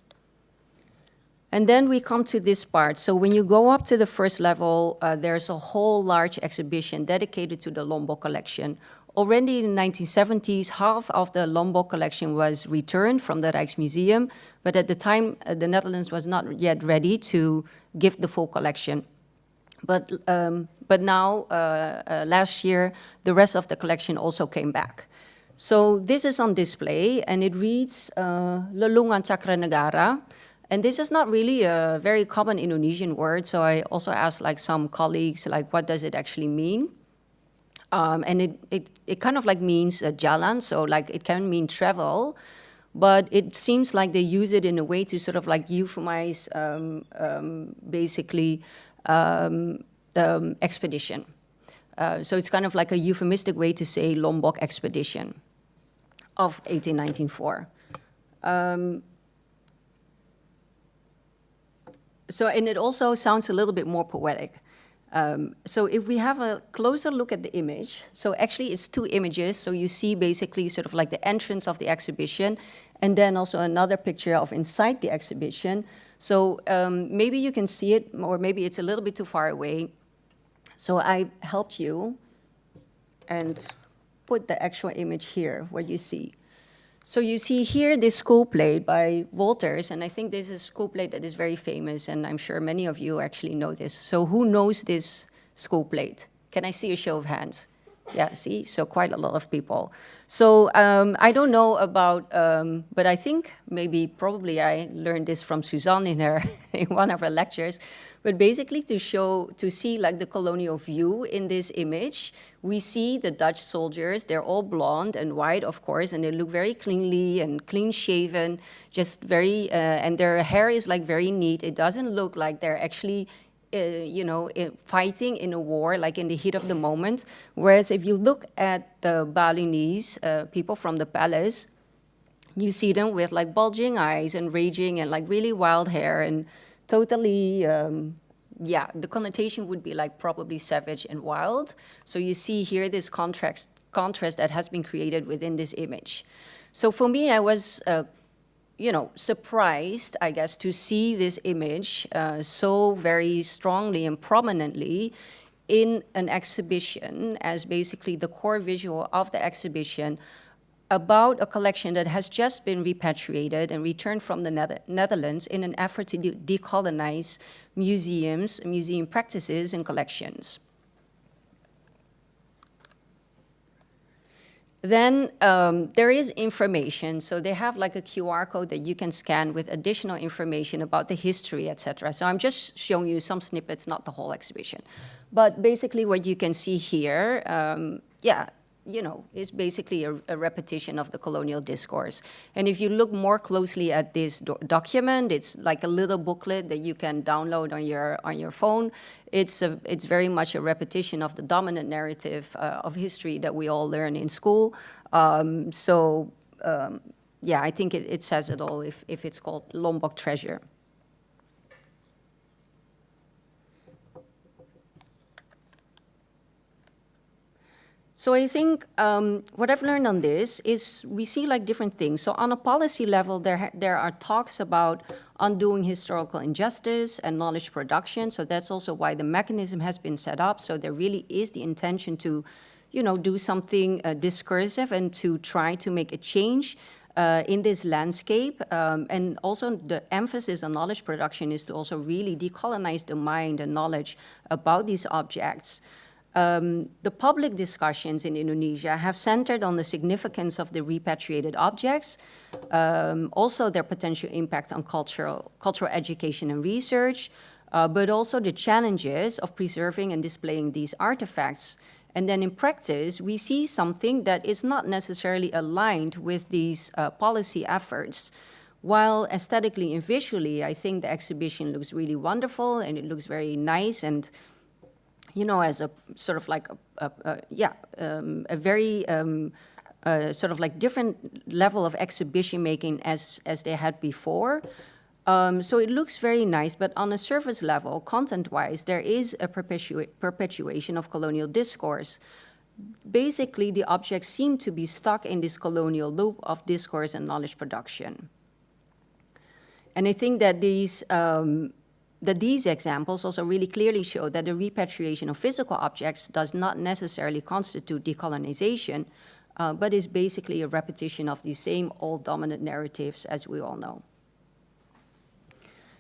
And then we come to this part. So when you go up to the first level, there's a whole large exhibition dedicated to the Lombok collection. Already in the 1970s, half of the Lombok collection was returned from the Rijksmuseum, but at the time, the Netherlands was not yet ready to give the full collection. But now, last year, the rest of the collection also came back. So this is on display, and it reads Lelungan Cakranegara. And this is not really a very common Indonesian word, so I also asked like some colleagues, like, what does it actually mean? And it kind of like means jalan, so like it can mean travel, but it seems like they use it in a way to sort of like euphemize basically expedition. So it's kind of like a euphemistic way to say Lombok expedition of 1894. So, and it also sounds a little bit more poetic. So if we have a closer look at the image, so actually it's two images. So you see basically sort of like the entrance of the exhibition, and then also another picture of inside the exhibition. So maybe you can see it, or maybe it's a little bit too far away. So I helped you and put the actual image here, what you see. So you see here this school plate by Wolters, and I think this is a school plate that is very famous, and I'm sure many of you actually know this. So who knows this school plate? Can I see a show of hands? Yeah, see, so quite a lot of people. So I don't know about, but I think probably I learned this from Suzanne in one of her lectures. But basically to see like the colonial view in this image, we see the Dutch soldiers, they're all blonde and white, of course, and they look very cleanly and clean shaven, just very, and their hair is like very neat. It doesn't look like they're actually fighting in a war, like in the heat of the moment. Whereas if you look at the Balinese people from the palace, you see them with like bulging eyes and raging and like really wild hair and totally, the connotation would be like probably savage and wild. So you see here this contrast that has been created within this image. So for me, I was surprised, I guess, to see this image so very strongly and prominently in an exhibition as basically the core visual of the exhibition about a collection that has just been repatriated and returned from the Netherlands in an effort to decolonize museums, museum practices, and collections. Then there is information. So they have like a QR code that you can scan with additional information about the history, etc. So I'm just showing you some snippets, not the whole exhibition. But basically what you can see here, is basically a repetition of the colonial discourse. And if you look more closely at this document, it's like a little booklet that you can download on your phone. It's very much a repetition of the dominant narrative of history that we all learn in school. I think it says it all if it's called Lombok Treasure. So I think what I've learned on this is we see like different things. So on a policy level, there are talks about undoing historical injustice and knowledge production. So that's also why the mechanism has been set up. So there really is the intention to, do something discursive and to try to make a change in this landscape. And also the emphasis on knowledge production is to also really decolonize the mind and knowledge about these objects. The public discussions in Indonesia have centered on the significance of the repatriated objects, also their potential impact on cultural education and research, but also the challenges of preserving and displaying these artifacts. And then in practice, we see something that is not necessarily aligned with these policy efforts. While aesthetically and visually, I think the exhibition looks really wonderful and it looks very nice and as a sort of like a very sort of like different level of exhibition making as they had before. So it looks very nice, but on a surface level, content-wise, there is a perpetuation of colonial discourse. Basically, the objects seem to be stuck in this colonial loop of discourse and knowledge production. And I think that these examples also really clearly show that the repatriation of physical objects does not necessarily constitute decolonization, but is basically a repetition of the same old dominant narratives, as we all know.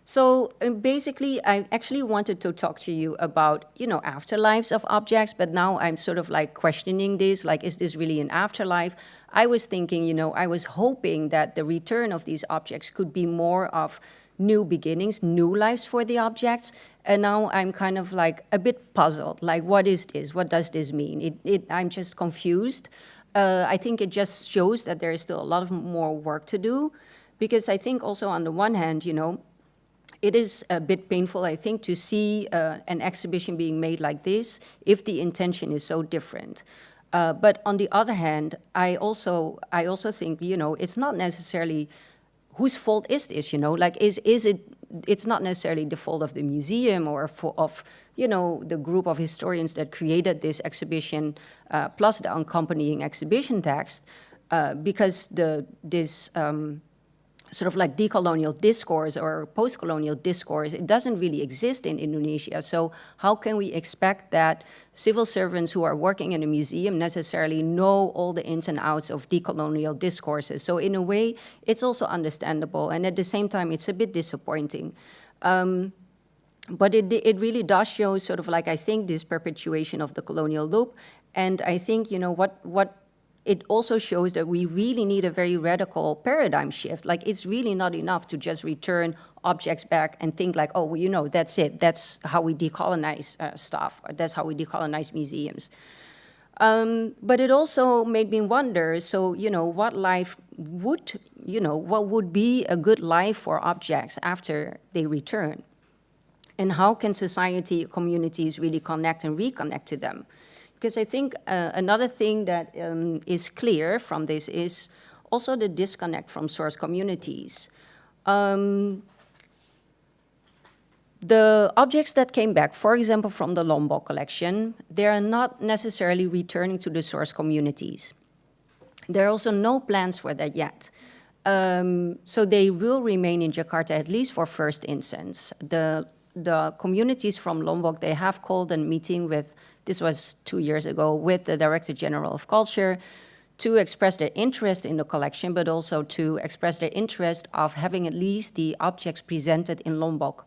So basically, I actually wanted to talk to you about, afterlives of objects, but now I'm sort of like questioning this, like, is this really an afterlife? I was thinking, I was hoping that the return of these objects could be more of new beginnings, new lives for the objects. And now I'm kind of like a bit puzzled, like, what is this? What does this mean? I'm just confused. I think it just shows that there is still a lot of more work to do, because I think also on the one hand, it is a bit painful, I think, to see an exhibition being made like this if the intention is so different. But on the other hand, I also think, it's not necessarily whose fault is this, Like, is it? It's not necessarily the fault of the museum or of the group of historians that created this exhibition, plus the accompanying exhibition text, because this sort of like decolonial discourse or post-colonial discourse, it doesn't really exist in Indonesia. So how can we expect that civil servants who are working in a museum necessarily know all the ins and outs of decolonial discourses? So in a way, it's also understandable. And at the same time, it's a bit disappointing. But it really does show sort of like, I think, this perpetuation of the colonial loop. And I think, what it also shows that we really need a very radical paradigm shift. Like, it's really not enough to just return objects back and think like, oh, well, that's it. That's how we decolonize stuff. That's how we decolonize museums. But it also made me wonder, so, what life would, what would be a good life for objects after they return? And how can society, communities really connect and reconnect to them? Because I think another thing that is clear from this is also the disconnect from source communities. The objects that came back, for example, from the Lombok collection, they are not necessarily returning to the source communities. There are also no plans for that yet. So they will remain in Jakarta, at least for first instance. The communities from Lombok, they have called a meeting with, this was 2 years ago, with the Director General of Culture to express their interest in the collection, but also to express their interest of having at least the objects presented in Lombok.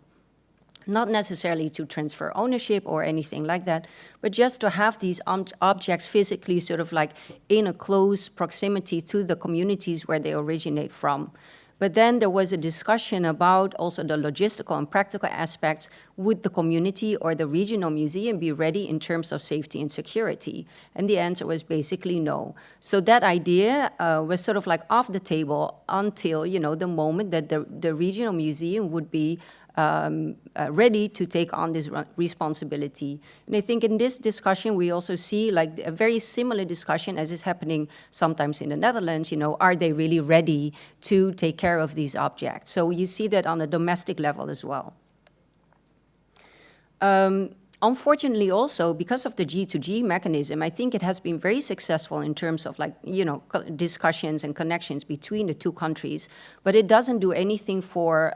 Not necessarily to transfer ownership or anything like that, but just to have these objects physically sort of like in a close proximity to the communities where they originate from. But then there was a discussion about also the logistical and practical aspects. Would the community or the regional museum be ready in terms of safety and security? And the answer was basically no. So that idea was sort of like off the table until, the moment that the regional museum would be ready to take on this responsibility. And I think in this discussion, we also see like a very similar discussion as is happening sometimes in the Netherlands, are they really ready to take care of these objects? So you see that on a domestic level as well. Unfortunately also, because of the G2G mechanism, I think it has been very successful in terms of like, discussions and connections between the two countries, but it doesn't do anything for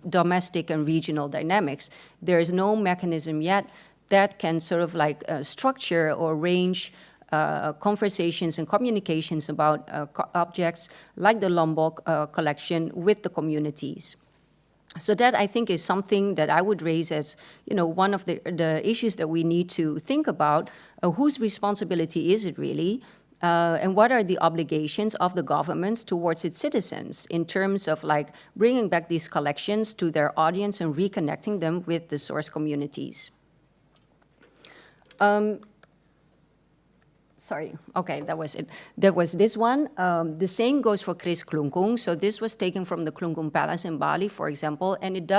domestic and regional dynamics. There is no mechanism yet that can sort of like structure or arrange conversations and communications about objects like the Lombok collection with the communities. So that, I think, is something that I would raise as, one of the issues that we need to think about. Whose responsibility is it really? And what are the obligations of the governments towards its citizens in terms of like bringing back these collections to their audience and reconnecting them with the source communities? Sorry, okay, that was it. That was this one. The same goes for Kris Klungkung. So this was taken from the Klungkung Palace in Bali, for example, and it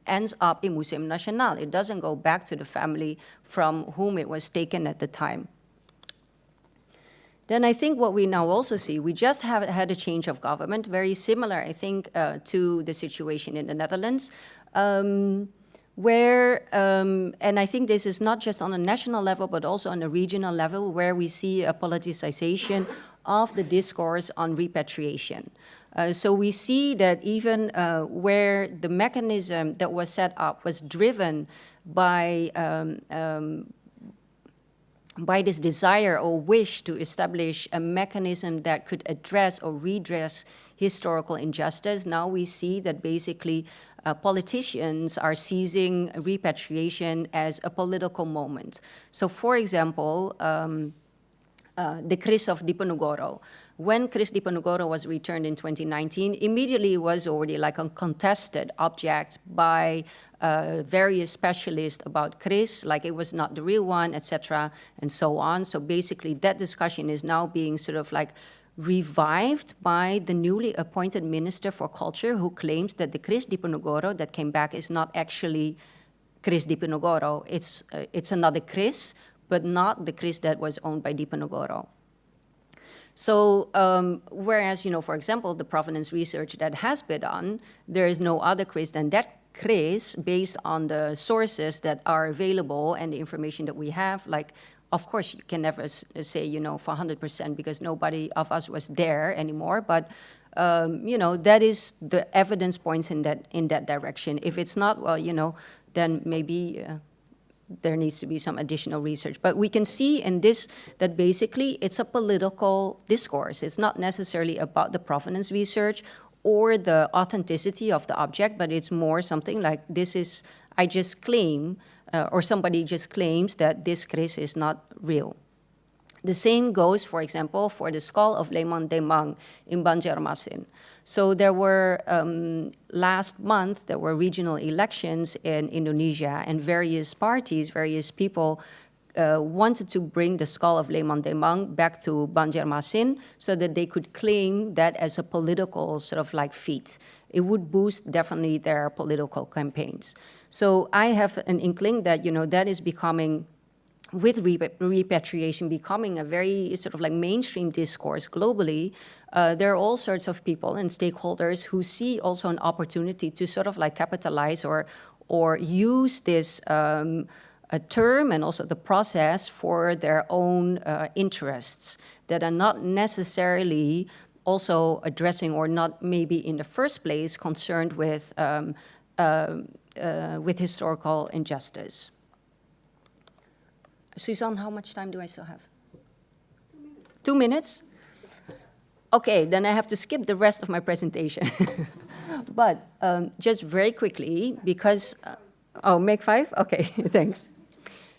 ends up in Museum Nasional. It doesn't go back to the family from whom it was taken at the time. Then I think what we now also see, we just have had a change of government, very similar, I think, to the situation in the Netherlands, and I think this is not just on a national level, but also on a regional level, where we see a politicization of the discourse on repatriation. So we see that even where the mechanism that was set up was driven by this desire or wish to establish a mechanism that could address or redress historical injustice, now we see that basically politicians are seizing repatriation as a political moment. So for example, the Kris of Diponegoro. When Kris Diponegoro was returned in 2019, immediately it was already like a contested object by various specialists about Kris, like it was not the real one, etc., and so on. So basically that discussion is now being sort of like revived by the newly appointed Minister for Culture, who claims that the Kris Diponegoro that came back is not actually Kris Diponegoro. It's another Kris, but not the Kris that was owned by Diponegoro. So whereas, for example, the provenance research that has been done, there is no other Kris than that Kris based on the sources that are available and the information that we have. Like, of course, you can never say, for 100% because nobody of us was there anymore. But, that is the evidence points in that direction. If it's not, well, then maybe there needs to be some additional research. But we can see in this that basically it's a political discourse. It's not necessarily about the provenance research or the authenticity of the object, but it's more something like this is, I just claim, or somebody just claims that this Kris is not real. The same goes, for example, for the skull of Lemon Demang in Banjarmasin. So there were, last month, there were regional elections in Indonesia, and various parties, various people wanted to bring the skull of Lemon Demang back to Banjarmasin so that they could claim that as a political sort of like feat. It would boost definitely their political campaigns. So I have an inkling that, that is becoming, with repatriation becoming a very sort of like mainstream discourse globally, there are all sorts of people and stakeholders who see also an opportunity to sort of like capitalize or use this a term and also the process for their own interests that are not necessarily also addressing or not maybe in the first place concerned with historical injustice. Suzanne, how much time do I still have? 2 minutes? Okay, then I have to skip the rest of my presentation. But just very quickly, because, make 5? Okay, thanks.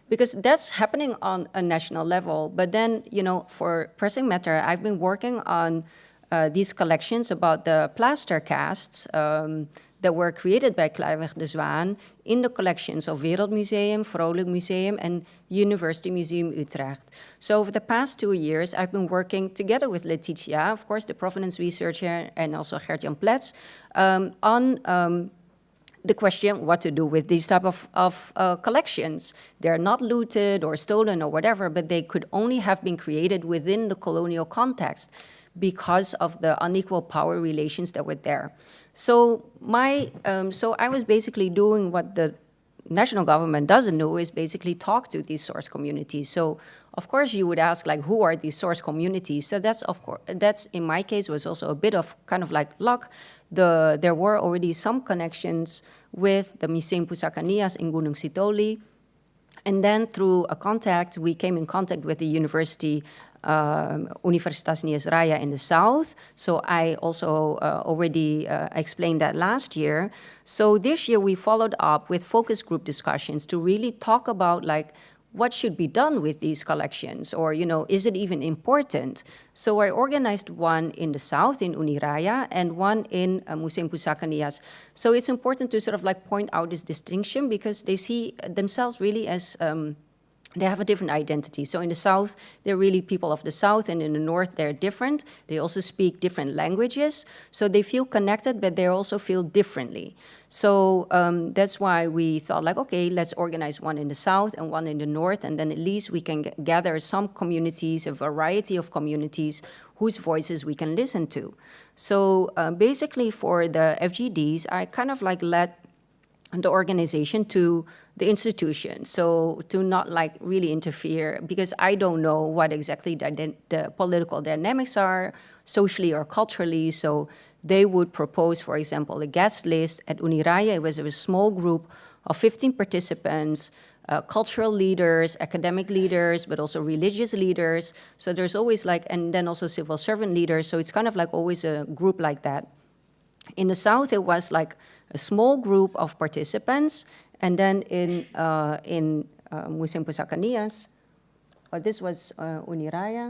Because that's happening on a national level. But then, for pressing matter, I've been working on these collections about the plaster casts that were created by Kleiweg de Zwaan in the collections of Wereldmuseum, Vrolijk Museum, and University Museum Utrecht. So over the past 2 years, I've been working together with Letitia, of course, the provenance researcher, and also Gert-Jan Plets, on the question what to do with these type of collections. They're not looted or stolen or whatever, but they could only have been created within the colonial context because of the unequal power relations that were there. So I was basically doing what the national government doesn't do, is basically talk to these source communities. So of course you would ask, like, who are these source communities? So that's in my case was also a bit of kind of like luck. There were already some connections with the Museum Pusaka Nias in Gunung Sitoli. And then through a contact, we came in contact with the university, Universitas Nias Raya in the south. So I also already explained that last year. So this year we followed up with focus group discussions to really talk about, like, what should be done with these collections, or, is it even important? So I organized one in the south, in Uniraya, and one in Museum Pusaka Nias. So it's important to sort of like point out this distinction because they see themselves really as They have a different identity. So in the South, they're really people of the South, and in the North, they're different. They also speak different languages. So they feel connected, but they also feel differently. So that's why we thought, like, okay, let's organize one in the South and one in the North, and then at least we can gather some communities, a variety of communities, whose voices we can listen to. So basically for the FGDs, I kind of like led the organization to the institution, so to not like really interfere, because I don't know what exactly the political dynamics are, socially or culturally. So they would propose, for example, a guest list at Uniraya. It was a small group of 15 participants, cultural leaders, academic leaders, but also religious leaders. So there's always like, and then also civil servant leaders. So it's kind of like always a group like that. In the South, it was like a small group of participants. And then in Musim Pusaka Nias, this was Uniraya,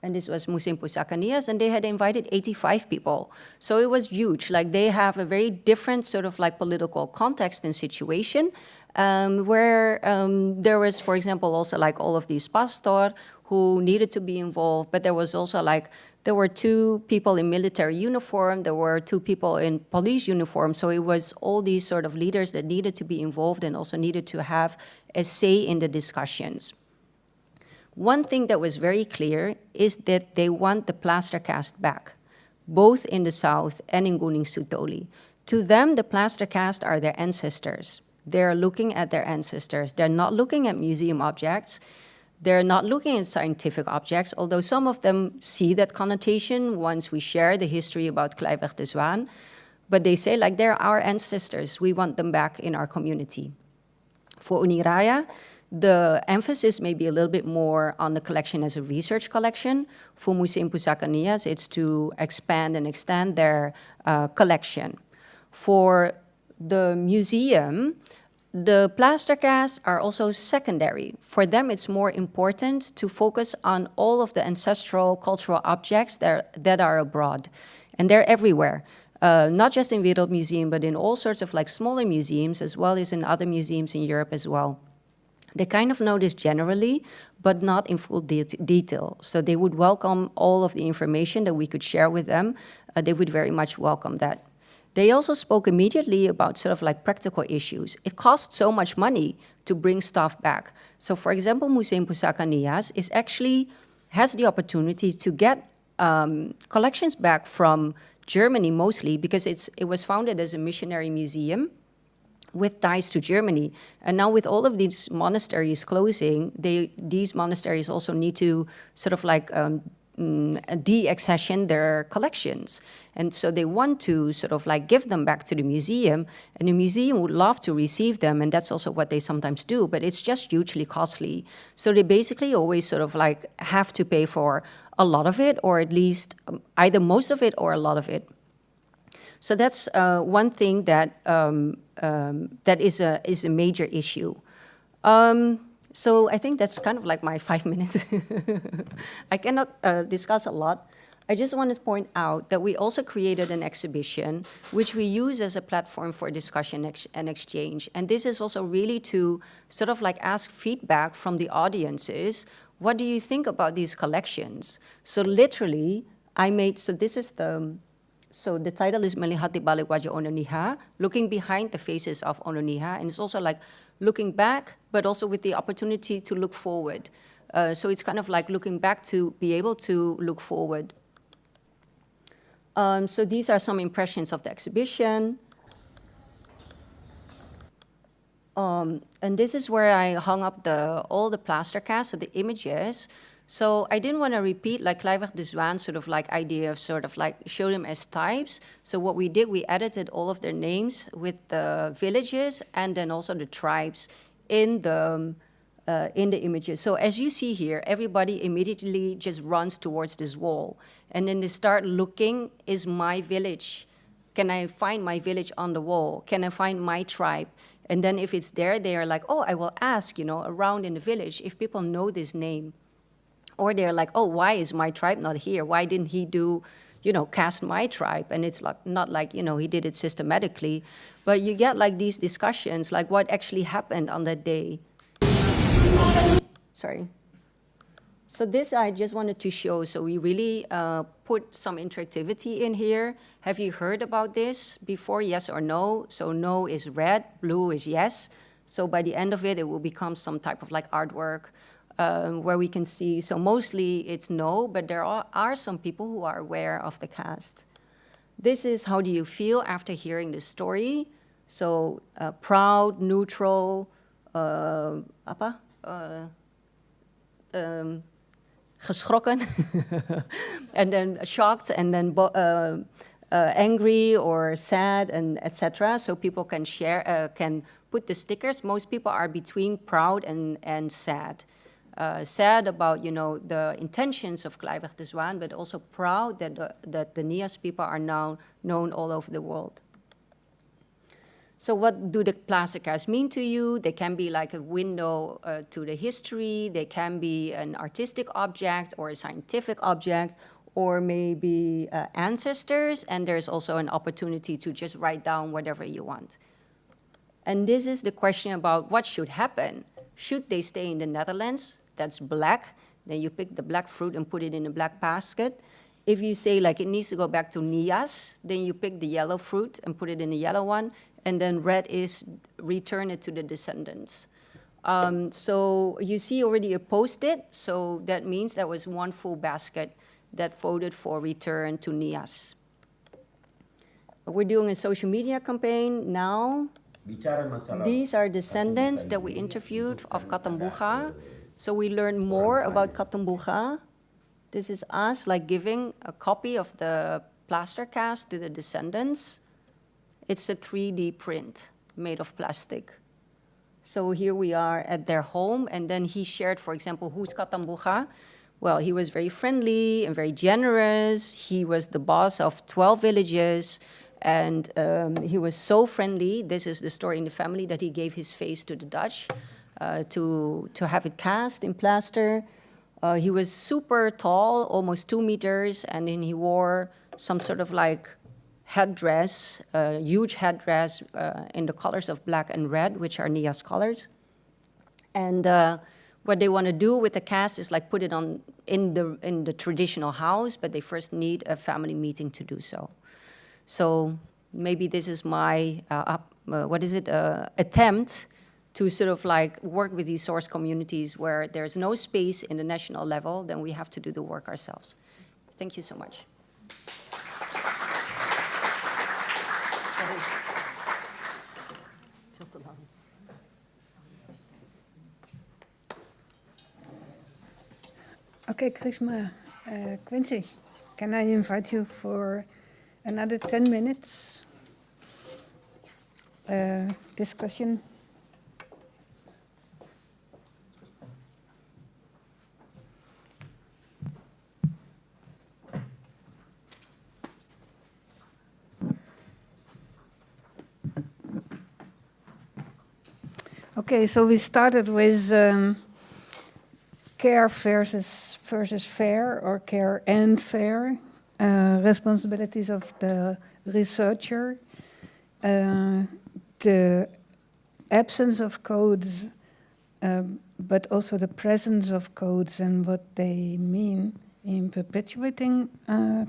and this was Musim Pusaka Nias, and they had invited 85 people. So it was huge. Like they have a very different sort of like political context and situation, where there was, for example, also like all of these pastor who needed to be involved, but there was also like, there were 2 people in military uniform, there were 2 people in police uniform, so it was all these sort of leaders that needed to be involved and also needed to have a say in the discussions. One thing that was very clear is that they want the plaster cast back, both in the South and in Gunung Sitoli. To them, the plaster cast are their ancestors. They're looking at their ancestors. They're not looking at museum objects. They're not looking at scientific objects, although some of them see that connotation once we share the history about Kleiweg de Zwaan. But they say, like, they're our ancestors. We want them back in our community. For Uniraya, the emphasis may be a little bit more on the collection as a research collection. For Musim Pusaka Nias, it's to expand and extend their collection. For the museum, the plaster casts are also secondary. For them, it's more important to focus on all of the ancestral cultural objects that are abroad. And they're everywhere, not just in Wereldmuseum, but in all sorts of like smaller museums, as well as in other museums in Europe as well. They kind of know this generally, but not in full detail. So they would welcome all of the information that we could share with them. They would very much welcome that. They also spoke immediately about sort of like practical issues. It costs so much money to bring stuff back. So for example, Museum Pusaka Nias has the opportunity to get collections back from Germany mostly, because it was founded as a missionary museum with ties to Germany. And now with all of these monasteries closing, these monasteries also need to sort of like de-accession their collections. And so they want to sort of like give them back to the museum, and the museum would love to receive them, and that's also what they sometimes do, but it's just hugely costly. So they basically always sort of like have to pay for a lot of it, or at least either most of it or a lot of it. So that's one thing that that is a major issue. So I think that's kind of like my 5 minutes. I cannot discuss a lot. I just want to point out that we also created an exhibition which we use as a platform for discussion and exchange. And this is also really to sort of like ask feedback from the audiences. What do you think about these collections? So literally, so the title is Melihat di Balik Wajah Ononiha, looking behind the faces of Ononiha. And it's also like looking back, but also with the opportunity to look forward. So it's kind of like looking back to be able to look forward. So these are some impressions of the exhibition. And this is where I hung up all the plaster casts, so the images. So I didn't want to repeat like Kleiweg de Zwaan sort of like idea of sort of like show them as types. So what we did, we edited all of their names with the villages and then also the tribes in the images. So as you see here, everybody immediately just runs towards this wall. And then they start looking, is my village? Can I find my village on the wall? Can I find my tribe? And then if it's there, they are like, oh, I will ask, around in the village if people know this name. Or they're like, oh, why is my tribe not here? Why didn't he do, cast my tribe? And it's like, not like, he did it systematically. But you get like these discussions, like what actually happened on that day. Sorry. So this I just wanted to show. So we really put some interactivity in here. Have you heard about this before, yes or no? So no is red, blue is yes. So by the end of it, it will become some type of like artwork where we can see. So mostly it's no, but there are some people who are aware of the cast. This is how do you feel after hearing the story. So proud, neutral, geschrokken, and then shocked, and then angry or sad, and etc. So people can share, can put the stickers. Most people are between proud and sad. Sad about, you know, the intentions of Kleiweg de Zwaan, but also proud that the NIAS people are now known all over the world. So what do the plaster casts mean to you? They can be like a window to the history. They can be an artistic object or a scientific object, or maybe ancestors. And there's also an opportunity to just write down whatever you want. And this is the question about what should happen. Should they stay in the Netherlands? That's black. Then you pick the black fruit and put it in a black basket. If you say like it needs to go back to NIAS, then you pick the yellow fruit and put it in the yellow one. And then red is return it to the descendants. So you see already a post-it. So that means that was one full basket that voted for return to NIAS. We're doing a social media campaign now. These are descendants that we interviewed of Katambuga. So we learned more about Katambuga. This is us like giving a copy of the plaster cast to the descendants. It's a 3D print made of plastic. So here we are at their home, and then he shared, for example, who's Katambuga? Well, he was very friendly and very generous. He was the boss of 12 villages, and he was so friendly. This is the story in the family that he gave his face to the Dutch to have it cast in plaster. He was super tall, almost 2 meters, and then he wore some sort of like headdress, huge headdress in the colors of black and red, which are NIAS colors. And what they want to do with the cast is like put it on in the traditional house, but they first need a family meeting to do so. So maybe this is my, attempt to sort of like work with these source communities where there's no space in the national level, then we have to do the work ourselves. Thank you so much. Okay, Krishma, Quincy, can I invite you for another 10 minutes discussion? Okay, so we started with care versus fair, or care and fair, responsibilities of the researcher, the absence of codes, but also the presence of codes and what they mean in perpetuating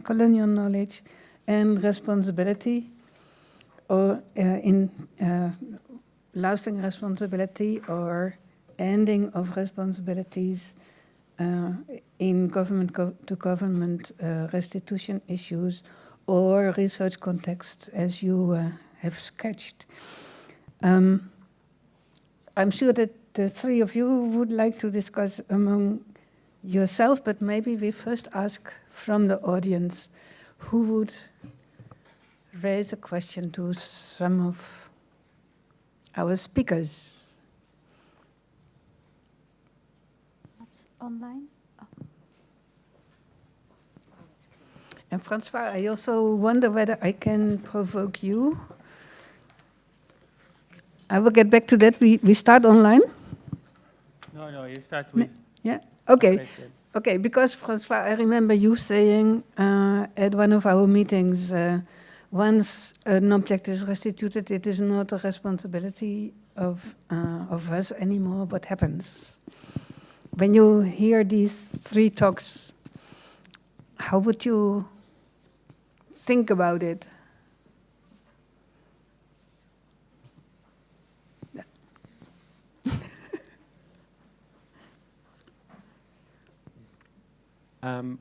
colonial knowledge, and responsibility, or in lasting responsibility or ending of responsibilities in government-to-government restitution issues or research contexts, as you have sketched. I'm sure that the three of you would like to discuss among yourself, but maybe we first ask from the audience who would raise a question to some of our speakers. Online? Oh. And Francois, I also wonder whether I can provoke you. I will get back to that. We start online? No, you start with... Yeah, okay. Question. Okay, because Francois, I remember you saying at one of our meetings, once an object is restituted, it is not a responsibility of us anymore. What happens when you hear these three talks? How would you think about it?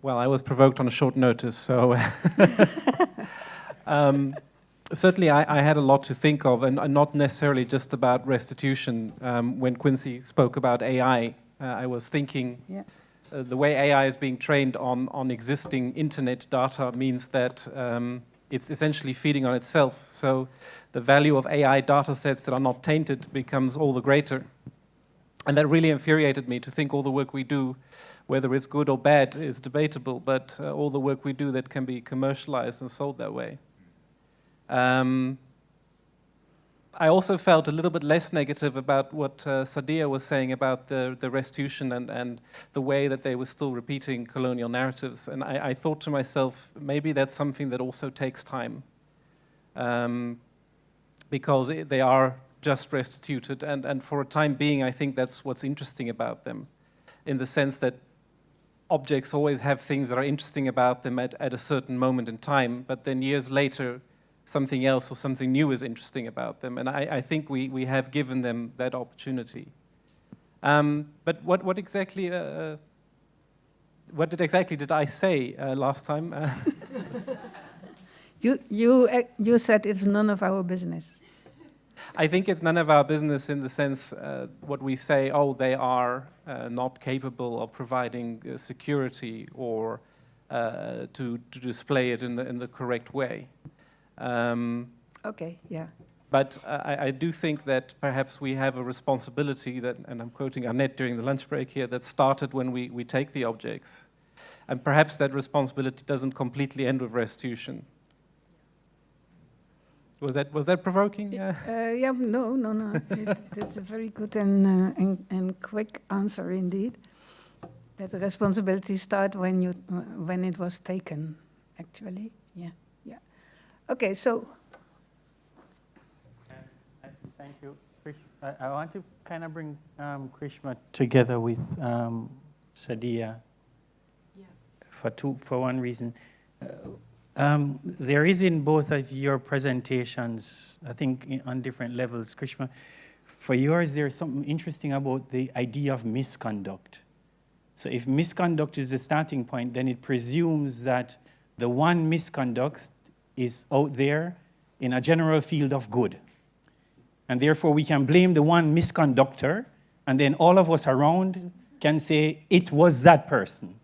Well, I was provoked on a short notice, so certainly I had a lot to think of, and not necessarily just about restitution. When Quincy spoke about AI, I was thinking the way AI is being trained on existing internet data means that it's essentially feeding on itself. So the value of AI data sets that are not tainted becomes all the greater. And that really infuriated me, to think all the work we do, whether it's good or bad, is debatable, but all the work we do that can be commercialized and sold that way. I also felt a little bit less negative about what Sadia was saying about the restitution and the way that they were still repeating colonial narratives. And I thought to myself, maybe that's something that also takes time, because they are just restituted. And for a time being, I think that's what's interesting about them, in the sense that objects always have things that are interesting about them at a certain moment in time, but then years later, something else or something new is interesting about them. And I think we have given them that opportunity. But what exactly did I say last time? You said it's none of our business. I think it's none of our business in the sense what we say, oh, they are not capable of providing security or to display it in the correct way. Okay, yeah. But I do think that perhaps we have a responsibility that, and I'm quoting Annette during the lunch break here, that started when we take the objects. And perhaps that responsibility doesn't completely end with restitution. Was that provoking? Yeah, no. That's a very good and quick answer indeed. That the responsibility starts when it was taken, actually. Yeah. Okay, so. Thank you. I want to kind of bring Krishma together with Sadia for one reason. There is in both of your presentations, I think on different levels, Krishma, for yours there's something interesting about the idea of misconduct. So if misconduct is the starting point, then it presumes that the one misconduct is out there in a general field of good. And therefore we can blame the one misconductor, and then all of us around can say it was that person.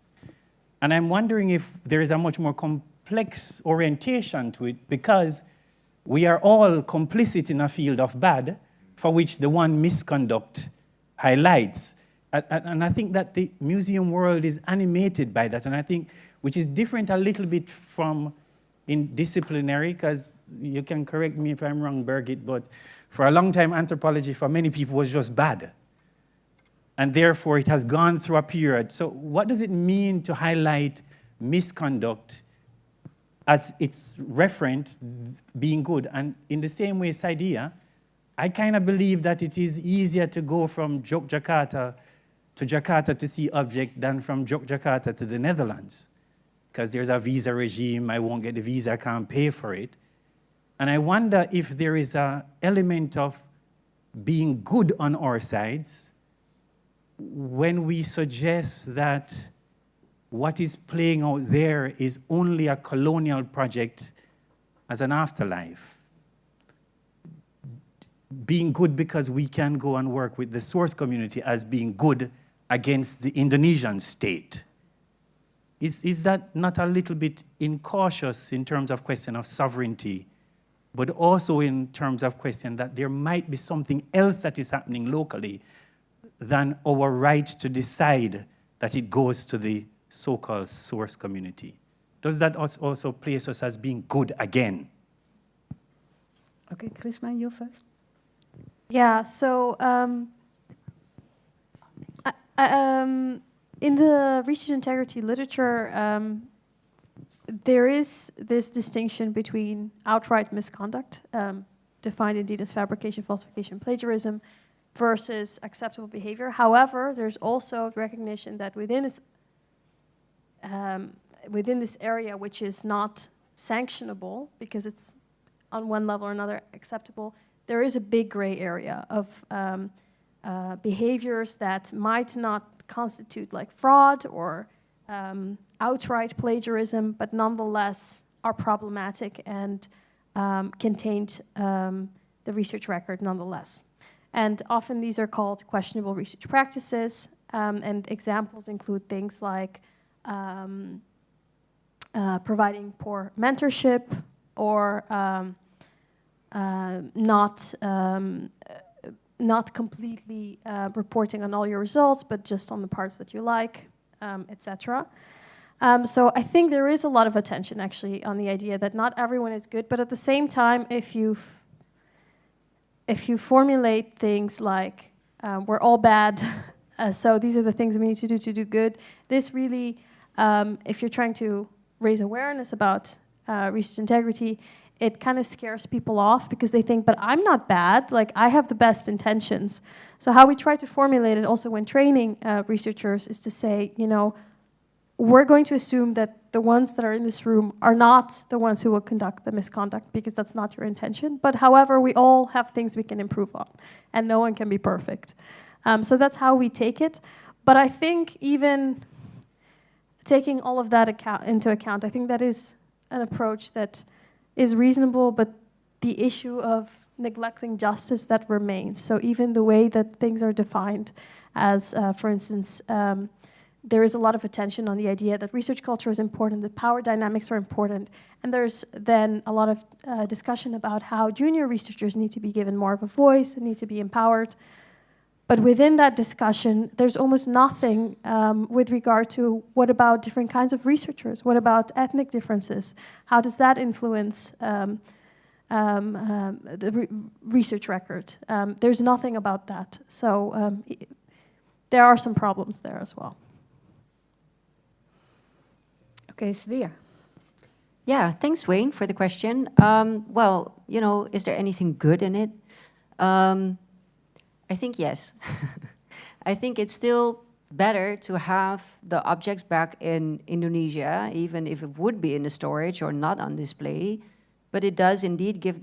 And I'm wondering if there is a much more complex orientation to it, because we are all complicit in a field of bad for which the one misconduct highlights. And I think that the museum world is animated by that, and I think, which is different a little bit from in disciplinary, because you can correct me if I'm wrong, Birgit, but for a long time, anthropology for many people was just bad. And therefore, it has gone through a period. So what does it mean to highlight misconduct as its referent being good? And in the same way, Sadia, I kind of believe that it is easier to go from Jakarta to see object than from Jakarta to the Netherlands, because there's a visa regime, I won't get the visa, I can't pay for it. And I wonder if there is an element of being good on our sides when we suggest that what is playing out there is only a colonial project as an afterlife. Being good because we can go and work with the source community as being good against the Indonesian state. Is that not a little bit incautious in terms of question of sovereignty, but also in terms of question that there might be something else that is happening locally than our right to decide that it goes to the so-called source community? Does that also place us as being good again? Okay, Krishma, you first. Yeah, so in the research integrity literature, there is this distinction between outright misconduct, defined indeed as fabrication, falsification, plagiarism, versus acceptable behavior. However, there's also recognition that within this area, which is not sanctionable because it's on one level or another acceptable, there is a big gray area of behaviors that might not constitute like fraud or outright plagiarism, but nonetheless are problematic and contained the research record nonetheless. And often these are called questionable research practices, and examples include things like providing poor mentorship or not completely reporting on all your results, but just on the parts that you like, etc. So I think there is a lot of attention actually on the idea that not everyone is good, but at the same time, if you formulate things like we're all bad, so these are the things we need to do good, this really, if you're trying to raise awareness about research integrity, it kind of scares people off because they think, but I'm not bad, like I have the best intentions. So how we try to formulate it also when training researchers is to say, you know, we're going to assume that the ones that are in this room are not the ones who will conduct the misconduct because that's not your intention. But however, we all have things we can improve on and no one can be perfect. So that's how we take it. But I think even taking all of that into account, I think that is an approach that is reasonable, but the issue of neglecting justice, that remains. So even the way that things are defined as, for instance, there is a lot of attention on the idea that research culture is important, that power dynamics are important, and there's then a lot of discussion about how junior researchers need to be given more of a voice and need to be empowered. But within that discussion, there's almost nothing with regard to what about different kinds of researchers? What about ethnic differences? How does that influence the research record? There's nothing about that. So there are some problems there as well. Okay, Sadia. Yeah, thanks, Wayne, for the question. Well, you know, is there anything good in it? I think yes. I think it's still better to have the objects back in Indonesia, even if it would be in the storage or not on display. But it does indeed give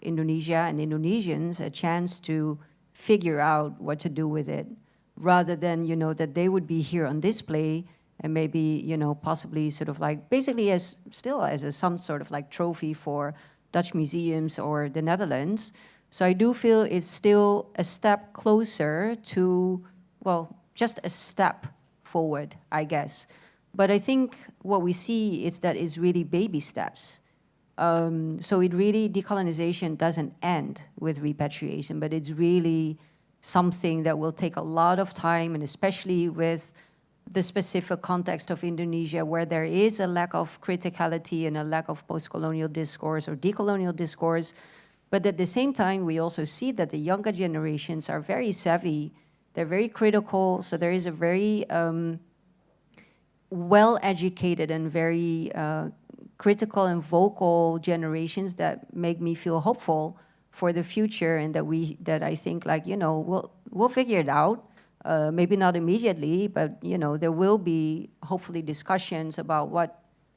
Indonesia and Indonesians a chance to figure out what to do with it, rather than, you know, that they would be here on display and maybe, you know, possibly sort of like basically still as some sort of like trophy for Dutch museums or the Netherlands. So I do feel it's still a step closer to, well, just a step forward, I guess. But I think what we see is that it's really baby steps. So it really, decolonization doesn't end with repatriation, but it's really something that will take a lot of time, and especially with the specific context of Indonesia, where there is a lack of criticality and a lack of post-colonial discourse or decolonial discourse. But at the same time, we also see that the younger generations are very savvy. They're very critical. So there is a very well-educated and very critical and vocal generations that make me feel hopeful for the future, and that I think, like, you know, we'll figure it out. Maybe not immediately, but, you know, there will be hopefully discussions about what,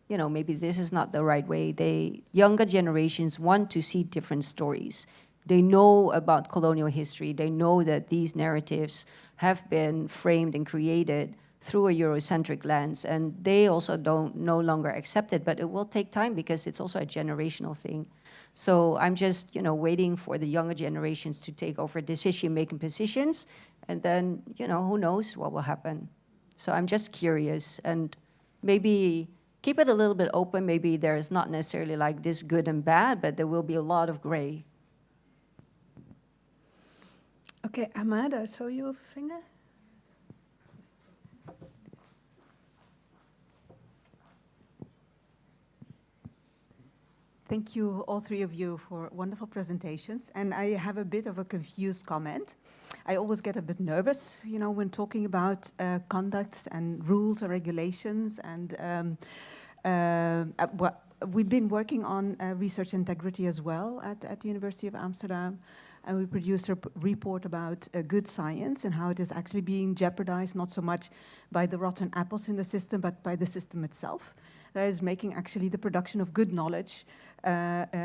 you know, maybe this is not the right way. Younger generations want to see different stories. They know about colonial history. They know that these narratives have been framed and created through a Eurocentric lens, and they also no longer accept it, but it will take time because it's also a generational thing. So I'm just, you know, waiting for the younger generations to take over decision-making positions, and then, you know, who knows what will happen. So I'm just curious, and maybe keep it a little bit open. Maybe there is not necessarily like this good and bad, but there will be a lot of gray. Okay, Ahmad, I saw your finger. Thank you, all three of you, for wonderful presentations. And I have a bit of a confused comment. I always get a bit nervous, you know, when talking about conducts and rules or regulations. And we've been working on research integrity as well at the University of Amsterdam. And we produced a report about good science and how it is actually being jeopardized, not so much by the rotten apples in the system, but by the system itself. That is making actually the production of good knowledge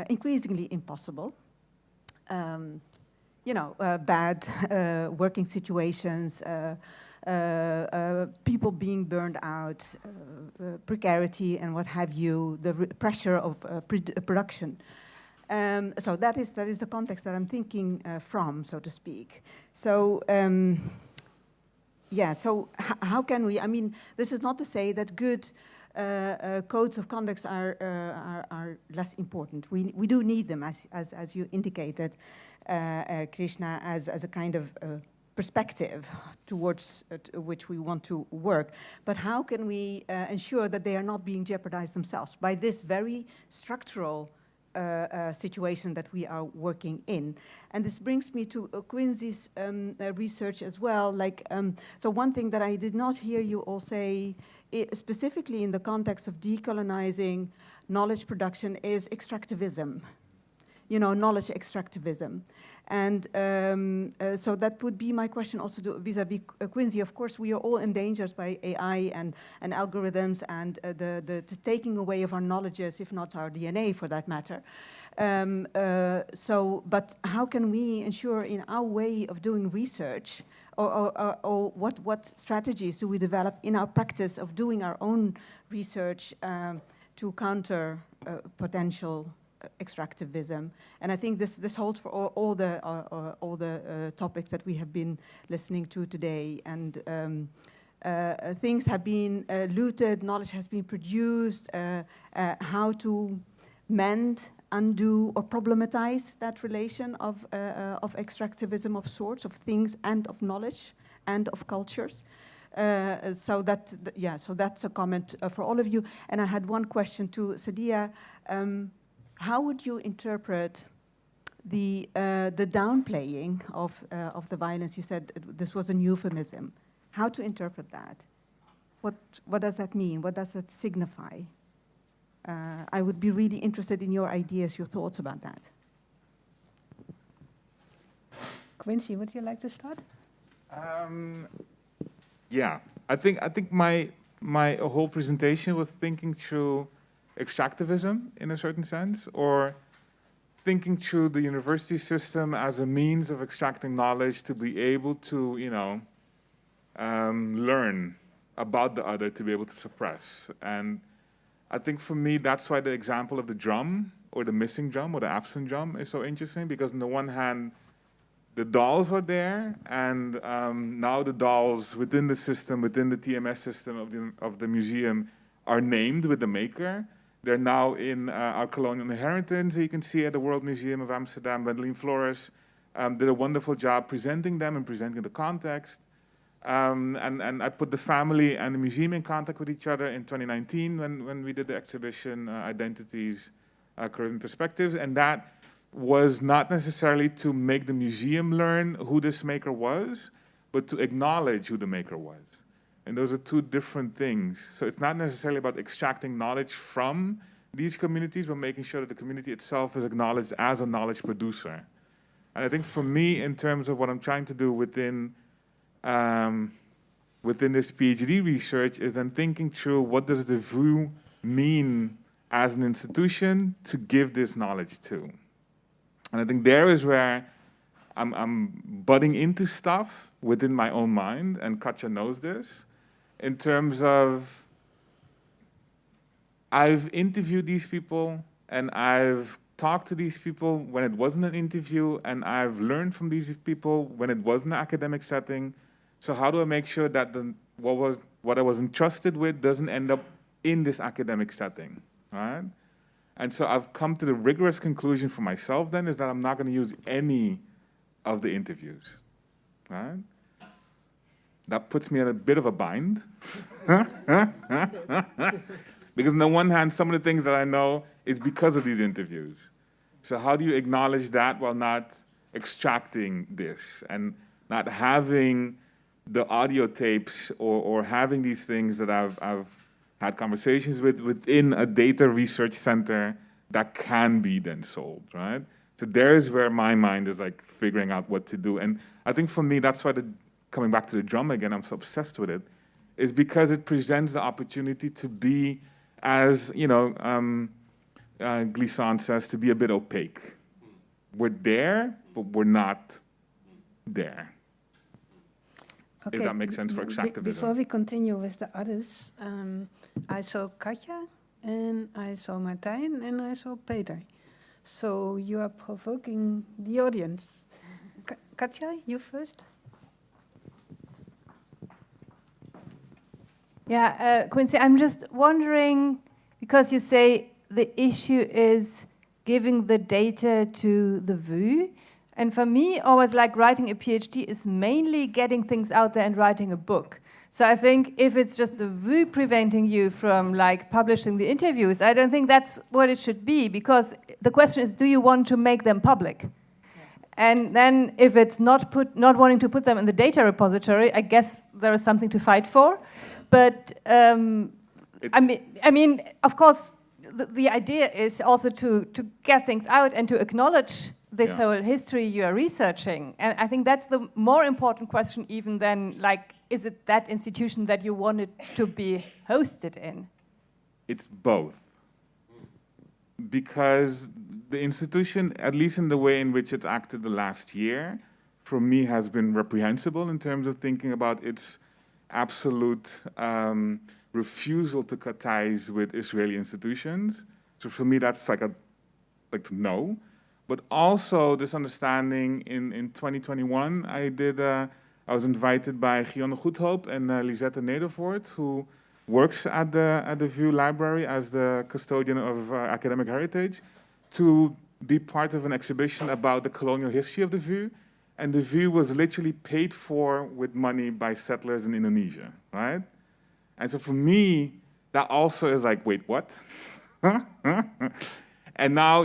increasingly impossible. Bad working situations, people being burned out, precarity and what have you, the pressure of production. So that is the context that I'm thinking from, so to speak. So so how can we? I mean, this is not to say that good codes of conduct are less important. We do need them, as you indicated, Krishna, as a kind of perspective towards which we want to work. But how can we ensure that they are not being jeopardized themselves by this very structural situation that we are working in? And this brings me to Quincy's research as well. So one thing that I did not hear you all say, specifically in the context of decolonizing knowledge production, is extractivism. Knowledge extractivism. And so that would be my question also vis-a-vis Quincy. Of course, we are all endangered by AI and algorithms and the taking away of our knowledges, if not our DNA for that matter. But how can we ensure in our way of doing research, or what strategies do we develop in our practice of doing our own research to counter potential extractivism? And I think this holds for all the topics that we have been listening to today. And things have been looted, knowledge has been produced, how to mend, undo, or problematize that relation of extractivism of sorts, of things and of knowledge and of cultures. So that's a comment for all of you. And I had one question to Sadia. How would you interpret the downplaying of the violence? You said this was a euphemism. How to interpret that? What does that mean? What does it signify? I would be really interested in your ideas, your thoughts about that. Quincy, would you like to start? Yeah, I think my whole presentation was thinking through extractivism in a certain sense, or thinking through the university system as a means of extracting knowledge to be able to, learn about the other, to be able to suppress. And I think for me, that's why the example of the drum, or the missing drum, or the absent drum is so interesting, because on the one hand, the dolls are there, and now the dolls within the system, within the TMS system of the museum, are named with the maker. They're now in our colonial inheritance. You can see at the World Museum of Amsterdam, Wendelin Flores did a wonderful job presenting them and presenting the context. And I put the family and the museum in contact with each other in 2019 when we did the exhibition, Identities, Caribbean Perspectives. And that was not necessarily to make the museum learn who this maker was, but to acknowledge who the maker was. And those are two different things. So it's not necessarily about extracting knowledge from these communities, but making sure that the community itself is acknowledged as a knowledge producer. And I think for me, in terms of what I'm trying to do within this PhD research, is then thinking through what does the VU mean as an institution to give this knowledge to. And I think there is where I'm butting into stuff within my own mind, and Katja knows this, in terms of I've interviewed these people and I've talked to these people when it wasn't an interview, and I've learned from these people when it wasn't an academic setting. So how do I make sure that what I was entrusted with doesn't end up in this academic setting, right? And so I've come to the rigorous conclusion for myself then is that I'm not going to use any of the interviews, right? That puts me in a bit of a bind. Because on the one hand, some of the things that I know is because of these interviews. So how do you acknowledge that while not extracting this and not having the audio tapes or having these things that I've had conversations within a data research center that can be then sold, right? So there's where my mind is like figuring out what to do. And I think for me, that's why coming back to the drum again, I'm so obsessed with it, is because it presents the opportunity to be, as Glissant says, to be a bit opaque. We're there, but we're not there. Okay, if that makes sense for extractivism. Before we continue with the others, I saw Katja, and I saw Martijn, and I saw Peter. So you are provoking the audience. Katja, you first. Yeah, Quincy, I'm just wondering, because you say the issue is giving the data to the VU, and for me, always like writing a PhD is mainly getting things out there and writing a book. So I think if it's just the VU preventing you from like publishing the interviews, I don't think that's what it should be, because the question is, do you want to make them public? Yeah. And then if it's not wanting to put them in the data repository, I guess there is something to fight for. But I mean, of course, the idea is also to get things out and to acknowledge this whole history you are researching. And I think that's the more important question even than, like, is it that institution that you wanted to be hosted in? It's both. Because the institution, at least in the way in which it's acted the last year, for me has been reprehensible in terms of thinking about its absolute refusal to cut ties with Israeli institutions. So for me, that's like no. But also this understanding in 2021, I was invited by Gionne Goedhoop and Lisette Nedervoort, who works at the VU Library as the custodian of academic heritage, to be part of an exhibition about the colonial history of the VU. And the VU was literally paid for with money by settlers in Indonesia, right? And so for me, that also is like, wait, what? And now,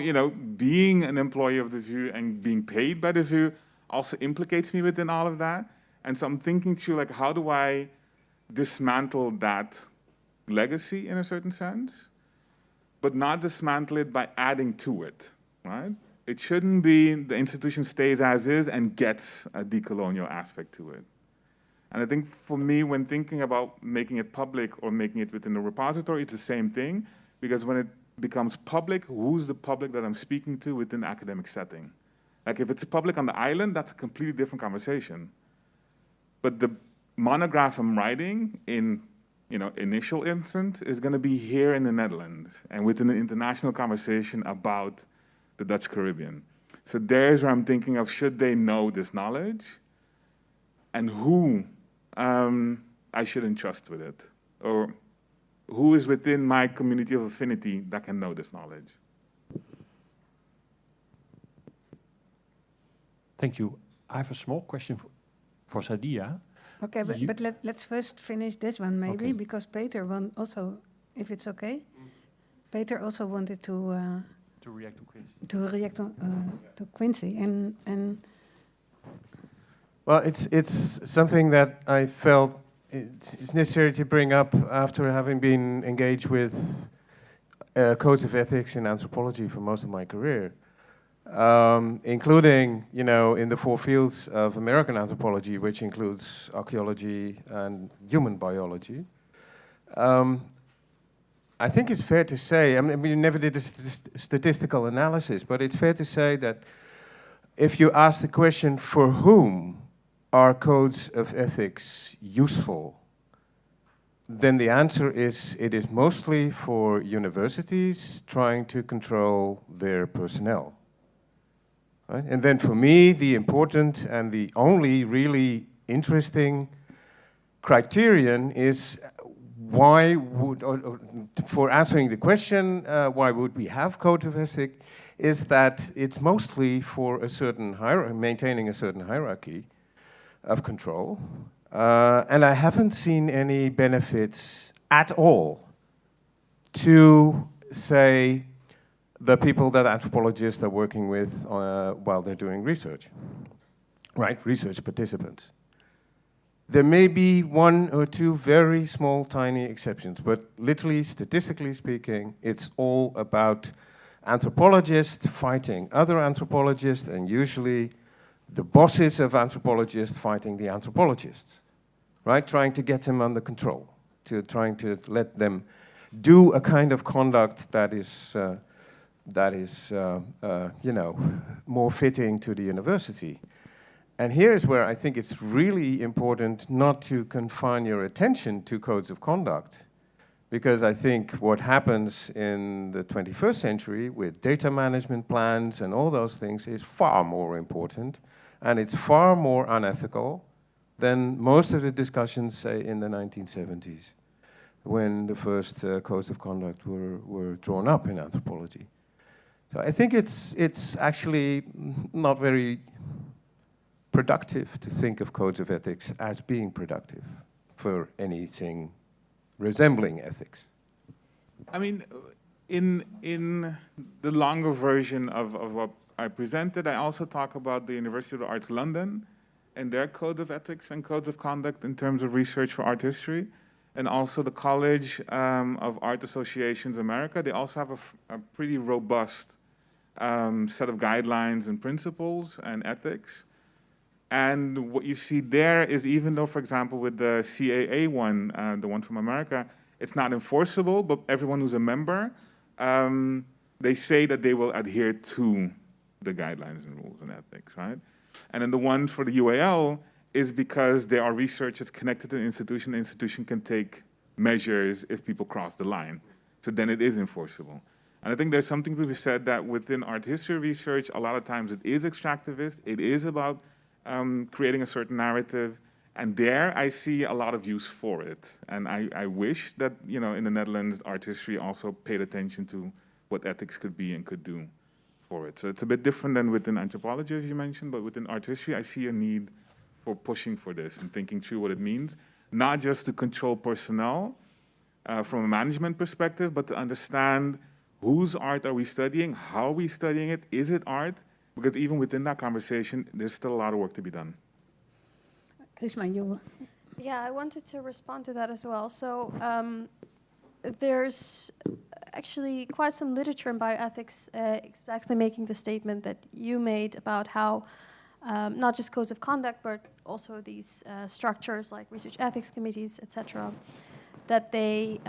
being an employee of the VU and being paid by the VU also implicates me within all of that. And so I'm thinking through, like, how do I dismantle that legacy in a certain sense, but not dismantle it by adding to it, right? It shouldn't be the institution stays as is and gets a decolonial aspect to it. And I think for me, when thinking about making it public or making it within the repository, it's the same thing, because when it becomes public, who's the public that I'm speaking to within the academic setting? Like if it's public on the island, that's a completely different conversation. But the monograph I'm writing in initial instance is going to be here in the Netherlands and within an international conversation about the Dutch Caribbean. So there's where I'm thinking of, should they know this knowledge and who I should entrust with it, or who is within my community of affinity that can know this knowledge. Thank you. I have a small question for Sadia. Okay, but let's first finish this one maybe, Okay. because Peter also, if it's okay, Peter also wanted to react to Quincy. To Quincy, and well, it's something that I felt it's necessary to bring up after having been engaged with codes of ethics in anthropology for most of my career, including, in the 4 fields of American anthropology, which includes archaeology and human biology. I think it's fair to say, I mean, we never did a statistical analysis, but it's fair to say that if you ask the question, for whom are codes of ethics useful, then the answer is it is mostly for universities trying to control their personnel. Right? And then for me, the important and the only really interesting criterion is why would, or for answering the question, why would we have code of ethics, is that it's mostly for a certain maintaining a certain hierarchy of control. And I haven't seen any benefits at all to, say, the people that anthropologists are working with while they're doing research, right? Research participants. There may be one or two very small, tiny exceptions, but literally, statistically speaking, it's all about anthropologists fighting other anthropologists, and usually the bosses of anthropologists fighting the anthropologists, right? Trying to get them under control, trying to let them do a kind of conduct that is you know, more fitting to the university. And here's where I think it's really important not to confine your attention to codes of conduct, because I think what happens in the 21st century with data management plans and all those things is far more important, and it's far more unethical than most of the discussions, say, in the 1970s, when the first codes of conduct were drawn up in anthropology. So I think it's actually not very productive to think of codes of ethics as being productive for anything resembling ethics. I mean, in the longer version of what I presented, I also talk about the University of the Arts London and their code of ethics and codes of conduct in terms of research for art history, and also the College of Art Associations America. They also have a pretty robust set of guidelines and principles and ethics. And what you see there is, even though, for example, with the CAA one, the one from America, it's not enforceable, but everyone who's a member, they say that they will adhere to the guidelines and rules and ethics, right? And then the one for the UAL is because there are researchers connected to the institution can take measures if people cross the line. So then it is enforceable. And I think there's something to be said that within art history research, a lot of times it is extractivist, it is about creating a certain narrative, and there I see a lot of use for it. And I wish that, you know, in the Netherlands, art history also paid attention to what ethics could be and could do for it. So it's a bit different than within anthropology, as you mentioned, but within art history, I see a need for pushing for this and thinking through what it means, not just to control personnel from a management perspective, but to understand whose art are we studying, how are we studying it, is it art? Because even within that conversation, there's still a lot of work to be done. Krishma, you... Yeah, I wanted to respond to that as well. So there's actually quite some literature in bioethics exactly making the statement that you made about how not just codes of conduct, but also these structures like research ethics committees, etc., that they,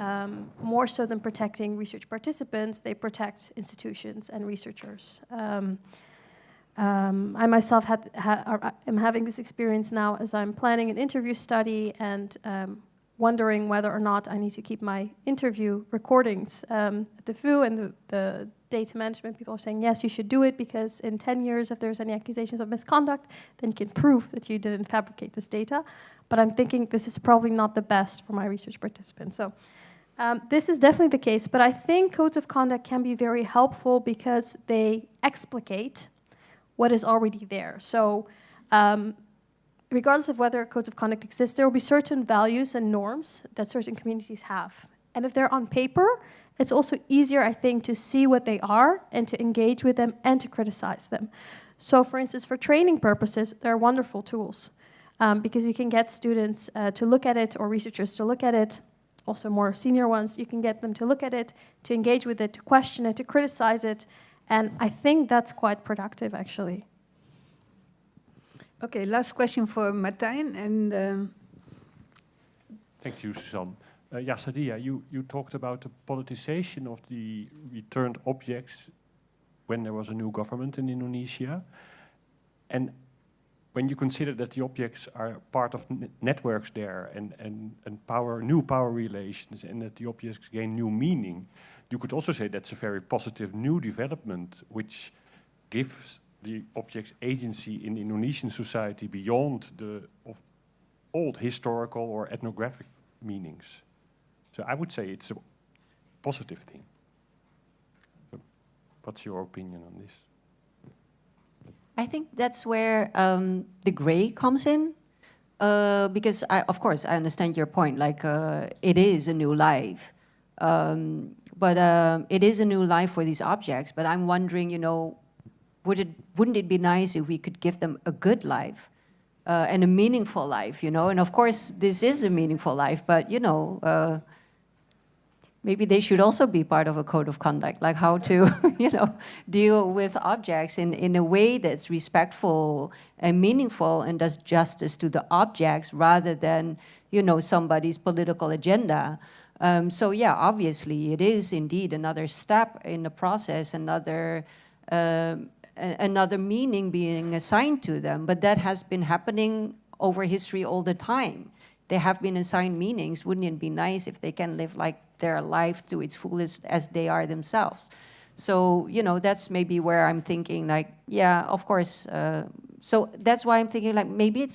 more so than protecting research participants, they protect institutions and researchers. I myself am having this experience now as I'm planning an interview study and wondering whether or not I need to keep my interview recordings at the VU, and the data management people are saying, yes, you should do it, because in 10 years, if there's any accusations of misconduct, then you can prove that you didn't fabricate this data. But I'm thinking this is probably not the best for my research participants. So this is definitely the case, but I think codes of conduct can be very helpful because they explicate what is already there. So regardless of whether codes of conduct exist, there will be certain values and norms that certain communities have. And if they're on paper, it's also easier, I think, to see what they are and to engage with them and to criticize them. So for instance, for training purposes, they're wonderful tools because you can get students to look at it, or researchers to look at it, also more senior ones, you can get them to look at it, to engage with it, to question it, to criticize it. And I think that's quite productive, actually. Okay, last question for Martijn. And thank you, Suzanne. Sadia, you talked about the politicization of the returned objects when there was a new government in Indonesia. And when you consider that the objects are part of networks there and new power relations, and that the objects gain new meaning, you could also say that's a very positive new development, which gives the objects agency in Indonesian society beyond the old historical or ethnographic meanings. So I would say it's a positive thing. So what's your opinion on this? I think that's where the gray comes in, because of course I understand your point. Like it is a new life, but it is a new life for these objects. But I'm wondering, you know, wouldn't it be nice if we could give them a good life? and a meaningful life, you know. And of course, this is a meaningful life, but, you know, maybe they should also be part of a code of conduct, like how to, you know, deal with objects in a way that's respectful and meaningful and does justice to the objects rather than, you know, somebody's political agenda. So yeah, obviously it is indeed another step in the process, another meaning being assigned to them, but that has been happening over history all the time. They have been assigned meanings. Wouldn't it be nice if they can live like their life to its fullest as they are themselves? So, you know, that's maybe where I'm thinking like, yeah, of course. So that's why I'm thinking like, maybe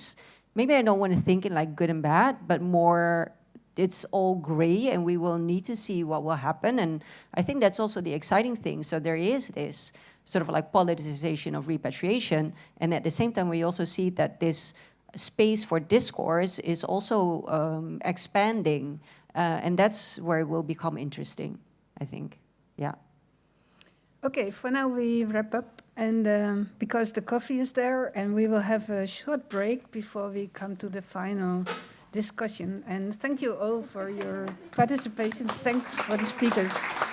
I don't want to think in like good and bad, but more it's all gray and we will need to see what will happen. And I think that's also the exciting thing. So there is this sort of like politicization of repatriation. And at the same time, we also see that this space for discourse is also expanding. And that's where it will become interesting, I think. Yeah. Okay, for now we wrap up. And because the coffee is there, and we will have a short break before we come to the final discussion. And thank you all for your participation. Thanks for the speakers.